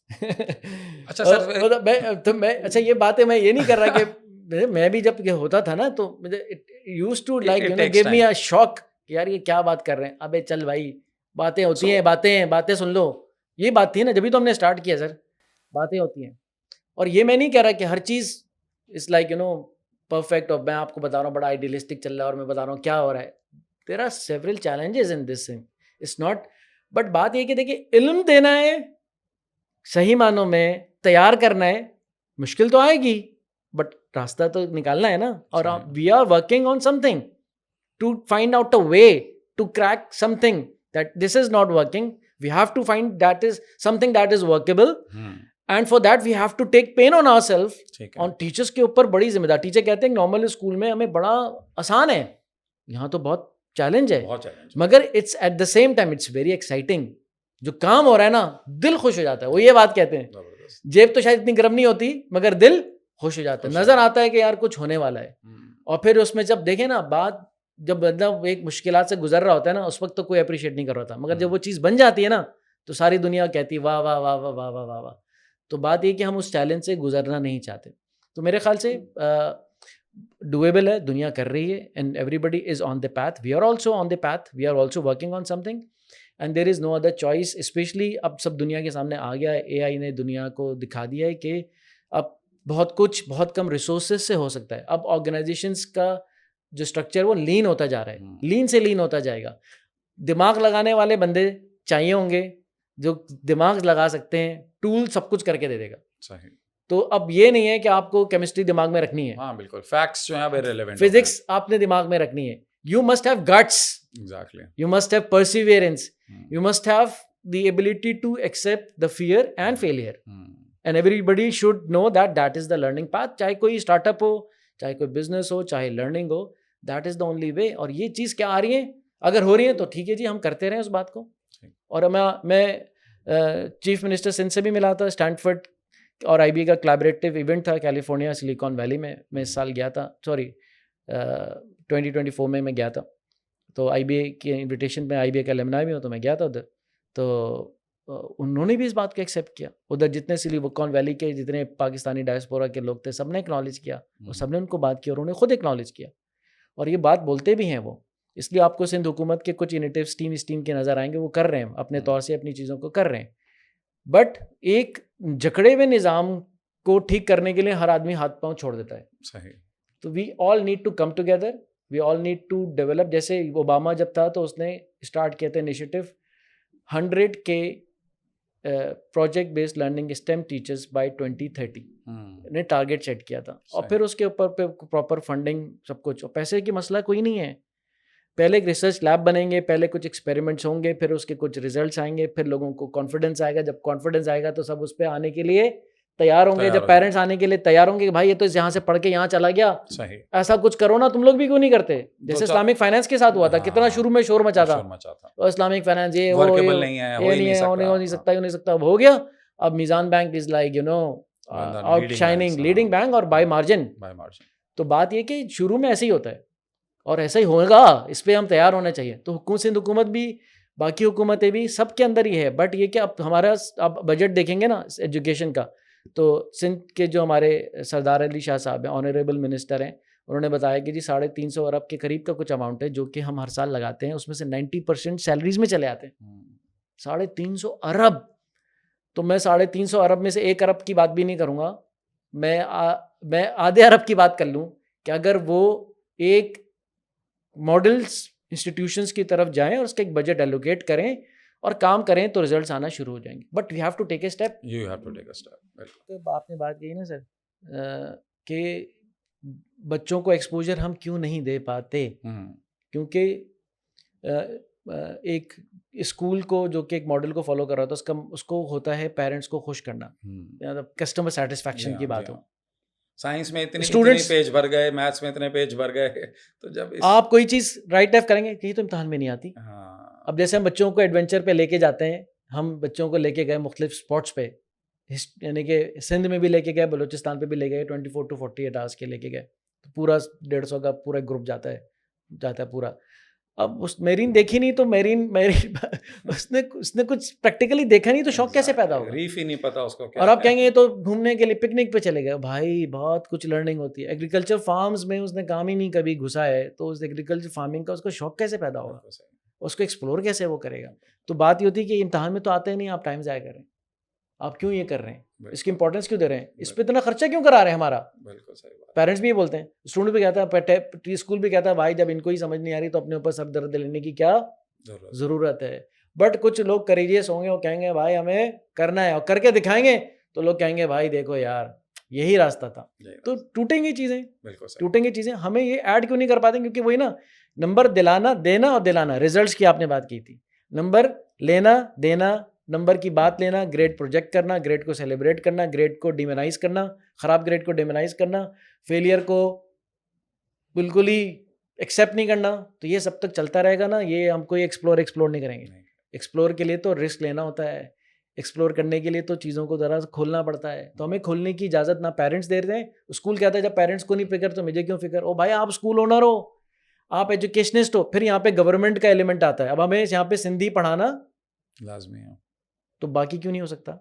अच्छा सर मतलब मैं अच्छा ये बातें मैं ये नहीं कर रहा कि मैं भी जब ये होता था ना तो मुझे it used to like it takes give me time. A shock कि यार ये क्या बात कर रहे हैं, अबे चल भाई, बातें होती सो हैं, बातें सुन लो। ये बात थी ना, जब तो हमने स्टार्ट किया सर, बातें होती हैं। और ये मैं नहीं कह रहा कि हर चीज़ इज़ लाइक परफेक्ट, और मैं आपको बता रहा हूँ बड़ा आइडियलिस्टिक चल रहा है और मैं बता रहा हूँ क्या हो रहा है। There are several challenges in this thing, it's not, but बात ये कि देखिए इल्म देना है, सही मानों में तैयार करना है, मुश्किल तो आएगी बट रास्ता तो निकालना है ना। और we are working on something to find out a way to crack something that this is not working, we have to find that is something that is workable, and for that we have to take pain on ourselves. ठीक है। On teachers के ऊपर बड़ी जिम्मेदार, teacher कहते हैं normal school में हमें बड़ा आसान है, यहाँ तो बहुत चैलेंज है, बहुत चैलेंज। मगर it's at the same time it's very exciting. जो काम हो रहा है ना, दिल खुश हो जाता है, वो ये बात कहते हैं। जबरदस्त। जेब तो शायद इतनी गर्म नहीं होती मगर दिल खुश हो जाता है, खुश हो नजर जाता आता है कि यार कुछ होने वाला है। और फिर उसमें जब देखें ना, बात जब मतलब एक मुश्किलात से गुजर रहा होता है ना, उस वक्त तो कोई अप्रिशिएट नहीं कर रहा था, मगर जब वो चीज़ बन जाती है ना तो सारी दुनिया कहती है वाह वाह वाह वाह वाह वाह वाह वाह। तो बात ये कि हम उस चैलेंज से गुजरना नहीं चाहते। तो मेरे ख्याल से डुएबल है, दुनिया कर रही है, and everybody is on the path, we are also on the path, we are also working on something, and there is no other choice. Especially अब सब दुनिया के सामने आ गया है, AI ने दुनिया को दिखा दिया है कि अब बहुत कुछ बहुत कम रिसोर्सेज से हो सकता है। अब ऑर्गेनाइजेशंस का जो स्ट्रक्चर वो लीन होता जा रहा है, लीन से लीन होता जाएगा। दिमाग लगाने वाले बंदे चाहिए होंगे जो दिमाग लगा सकते हैं, टूल सब कुछ करके दे देगा। सही। तो अब ये नहीं है कि आपको केमिस्ट्री दिमाग में रखनी है, हाँ बिल्कुल, फैक्ट्स जो हैं अब इररिलेवेंट हो गए हैं। फिजिक्स आपने दिमाग में रखनी है। You must have guts, exactly. you must have perseverance, you must have the ability to accept the fear and failure, and everybody should know that that is the learning path, चाहे कोई startup हो, चाहे कोई business हो, चाहे learning हो, that is the only way. और ये चीज़ क्या आ रही है, अगर हो रही है तो ठीक है जी, हम करते रहें उस बात को। और मैं चीफ मिनिस्टर सिंध से भी मिला था, स्टैनफोर्ड और आईबीए का कोलैबोरेटिव इवेंट था कैलिफोर्निया सिलिकॉन वैली में, मैं इस साल गया था, सॉरी 2024 में मैं गया था। तो आईबीए के इनविटेशन पे, आईबीए का एलुमनाई भी हूँ तो मैं गया था उधर। तो उन्होंने भी इस बात को एक्सेप्ट किया, उधर जितने सिलिकॉन वैली के जितने पाकिस्तानी डायस्पोरा के लोग थे, सबने एक्नॉलेज किया और सबने उनको बात की और उन्होंने खुद एक्नॉलेज किया और ये बात बोलते भी हैं वो। इसलिए आपको सिंध हुकूमत के कुछ इनिशिएटिव्स टीम इस टीम के नज़र आएंगे, वो कर रहे हैं अपने तौर से, अपनी चीज़ों को कर रहे हैं। बट एक जकड़े हुए निज़ाम को ठीक करने के लिए हर आदमी हाथ पांव छोड़ देता है। सही। तो we all need to come together, we all need to develop. जैसे ओबामा जब था तो उसने स्टार्ट किया था इनिशिएटिव 100 के project based learning STEM teachers by 2030 ने टारगेट सेट किया था। और फिर उसके ऊपर पे प्रॉपर फंडिंग सब कुछ, और पैसे की मसला कोई नहीं है। पहले एक रिसर्च लैब बनेंगे, पहले कुछ एक्सपेरिमेंट्स होंगे, फिर उसके कुछ रिजल्ट्स आएंगे, फिर लोगों को कॉन्फिडेंस आएगा। जब कॉन्फिडेंस आएगा तो सब उस पर आने के लिए तैयार होंगे। जब पेरेंट्स आने के लिए तैयार होंगे कि भाई ये तो यहाँ से पढ़ के यहाँ चला गया, सही, ऐसा कुछ करो ना, तुम लोग भी क्यों नहीं करते। जैसे इस्लामिक फाइनेंस के साथ हुआ था, कितना शुरू में शोर मचा था, और इस्लामिक फाइनेंस ये वो नहीं है, ये नहीं है, हो नहीं सकता, हो नहीं सकता, हो गया। अब Meezan bank is like outshining leading bank और बाय मार्जिन। तो बात ये कि शुरू में ऐसे ही होता है और ऐसा ही होगा, इस पर हम तैयार होना चाहिए। तो सिंध हुकूमत भी, बाकी हुकूमतें भी, सबके अंदर ही है। बट ये कि अब हमारा अब बजट देखेंगे ना एजुकेशन का, तो सिंध के जो हमारे सरदार अली शाह साहब हैं, ऑनरेबल मिनिस्टर हैं, उन्होंने बताया कि जी 350 अरब के करीब का कुछ अमाउंट है जो कि हम हर साल लगाते हैं, उसमें से 90% सैलरीज में चले आते हैं। 350 अरब। तो मैं 350 अरब में से 1 अरब की बात भी नहीं करूँगा, मैं आधे अरब की बात कर लूँ कि अगर वो एक मॉडल्स इंस्टीट्यूशंस की तरफ जाएं और उसका एक बजट एलोकेट करें और काम करें तो रिजल्ट्स आना शुरू हो जाएंगे। But we have to take a step. You have to take a step. तो आपने बात कही ना सर कि बच्चों को एक्सपोजर हम क्यों नहीं दे पाते, क्योंकि एक स्कूल को जो कि एक मॉडल को फॉलो कर रहा था, उसको होता है पेरेंट्स को खुश करना, कस्टमर सेटिस्फैक्शन की बात हो। साइंस में इतने पेज भर गए, मैथ्स में इतने पेज भर गए, तो जब आप कोई चीज़ राइट एफ करेंगे कि ये तो इम्तहान में नहीं आती। अब जैसे हम बच्चों को एडवेंचर पे लेके जाते हैं, हम बच्चों को लेके गए मुख्तलिफ स्पॉट्स पे, यानी कि सिंध में भी लेके गए, बलूचिस्तान पे भी ले गए, 24 to 48 आवर्स के लेके गए, तो पूरा 150 का पूरा ग्रुप जाता है पूरा। अब उस मेरीन देखी नहीं, तो मेरीन उसने कुछ प्रैक्टिकली देखा नहीं, तो शौक कैसे पैदा होगा, रीफ ही नहीं पता उसको क्या। और आप कहेंगे ये तो घूमने के लिए पिकनिक पे चले गए। भाई बहुत कुछ लर्निंग होती है। एग्रीकल्चर फार्म्स में उसने काम ही नहीं कभी घुसा है, तो उस एग्रीकल्चर फार्मिंग का उसको शौक कैसे पैदा होगा, उसको एक्सप्लोर कैसे वो करेगा। तो बात ये होती है कि इम्तहान में तो आते ही नहीं, आप टाइम ज़ाया कर रहे हैं, आप क्यों ये कर रहे हैं, इसकी इंपॉर्टेंस क्यों दे रहे हैं, इस पर इतना खर्चा क्यों करा रहे हैं हमारा। बिल्कुल सही बात। पेरेंट्स भी ये बोलते हैं, स्टूडेंट भी कहता है, स्कूल भी कहता है, भाई जब इनको ही समझ नहीं आ रही तो अपने ऊपर सर दर्द लेने की क्या ज़रूरत है। बट कुछ लोग करेजियस होंगे, वो कहेंगे भाई हमें करना है, और करके दिखाएंगे तो लोग कहेंगे भाई देखो यार यही रास्ता था। तो टूटेंगी चीज़ें, टूटेंगी चीज़ें। हमें ये ऐड क्यों नहीं कर पाते, क्योंकि वही ना, नंबर दिलाना, देना और दिलाना, रिजल्ट्स की आपने बात की थी, नंबर लेना देना, नंबर की बात लेना, ग्रेड प्रोजेक्ट करना, ग्रेड को सेलिब्रेट करना, ग्रेड को डिमोनाइज करना, ख़राब ग्रेड को डिमोनाइज करना, फेलियर को बिल्कुल ही एक्सेप्ट नहीं करना। तो ये सब तक चलता रहेगा ना, ये हम कोई एक्सप्लोर नहीं करेंगे। एक्सप्लोर के लिए तो रिस्क लेना होता है, एक्सप्लोर करने के लिए तो चीज़ों को ज़रा खोलना पड़ता है। तो हमें खोलने की इजाज़त ना पेरेंट्स दे रहे हैं। स्कूल कहता है जब पेरेंट्स को नहीं फिक्र तो मुझे क्यों फिक्र। ओ भाई आप स्कूल ओनर हो, आप एजुकेशनिस्ट हो, फिर यहाँ पे गवर्नमेंट का एलिमेंट आता है। अब हमें यहाँ पे सिंधी पढ़ाना लाजमी है, तो बाकी क्यों नहीं हो सकता,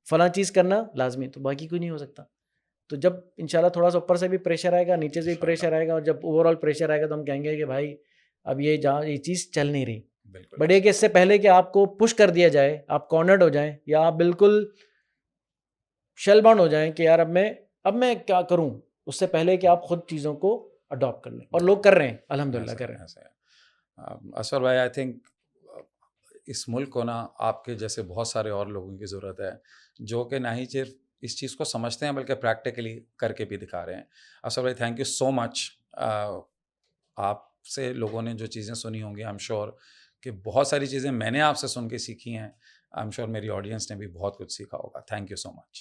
फला चीज़ करना लाजमी, तो बाकी क्यों नहीं हो सकता। तो जब इंशाल्लाह थोड़ा सा ऊपर से भी प्रेशर आएगा, नीचे से भी प्रेशर आएगा, और जब ओवरऑल प्रेशर आएगा तो हम कहेंगे कि भाई अब ये चीज़ चल नहीं रही। बट ये कि इससे पहले कि आपको पुश कर दिया जाए, आप कॉर्नर्ड हो जाएं, या आप बिल्कुल शेलबाउंड हो जाएं कि यार अब मैं क्या करूं, उससे पहले कि आप खुद चीज़ों को अडॉप्ट कर लें। और लोग कर रहे हैं, अल्हम्दुलिल्लाह कर रहे हैं। असर भाई, आई थिंक इस मुल्क को ना आपके जैसे बहुत सारे और लोगों की ज़रूरत है, जो कि ना ही सिर्फ इस चीज़ को समझते हैं बल्कि प्रैक्टिकली करके भी दिखा रहे हैं। असर भाई, थैंक यू सो मच। आपसे लोगों ने जो चीज़ें सुनी होंगी, आई एम श्योर कि बहुत सारी चीज़ें मैंने आपसे सुन के सीखी हैं। आई एम श्योर मेरी ऑडियंस ने भी बहुत कुछ सीखा होगा। Thank you so much.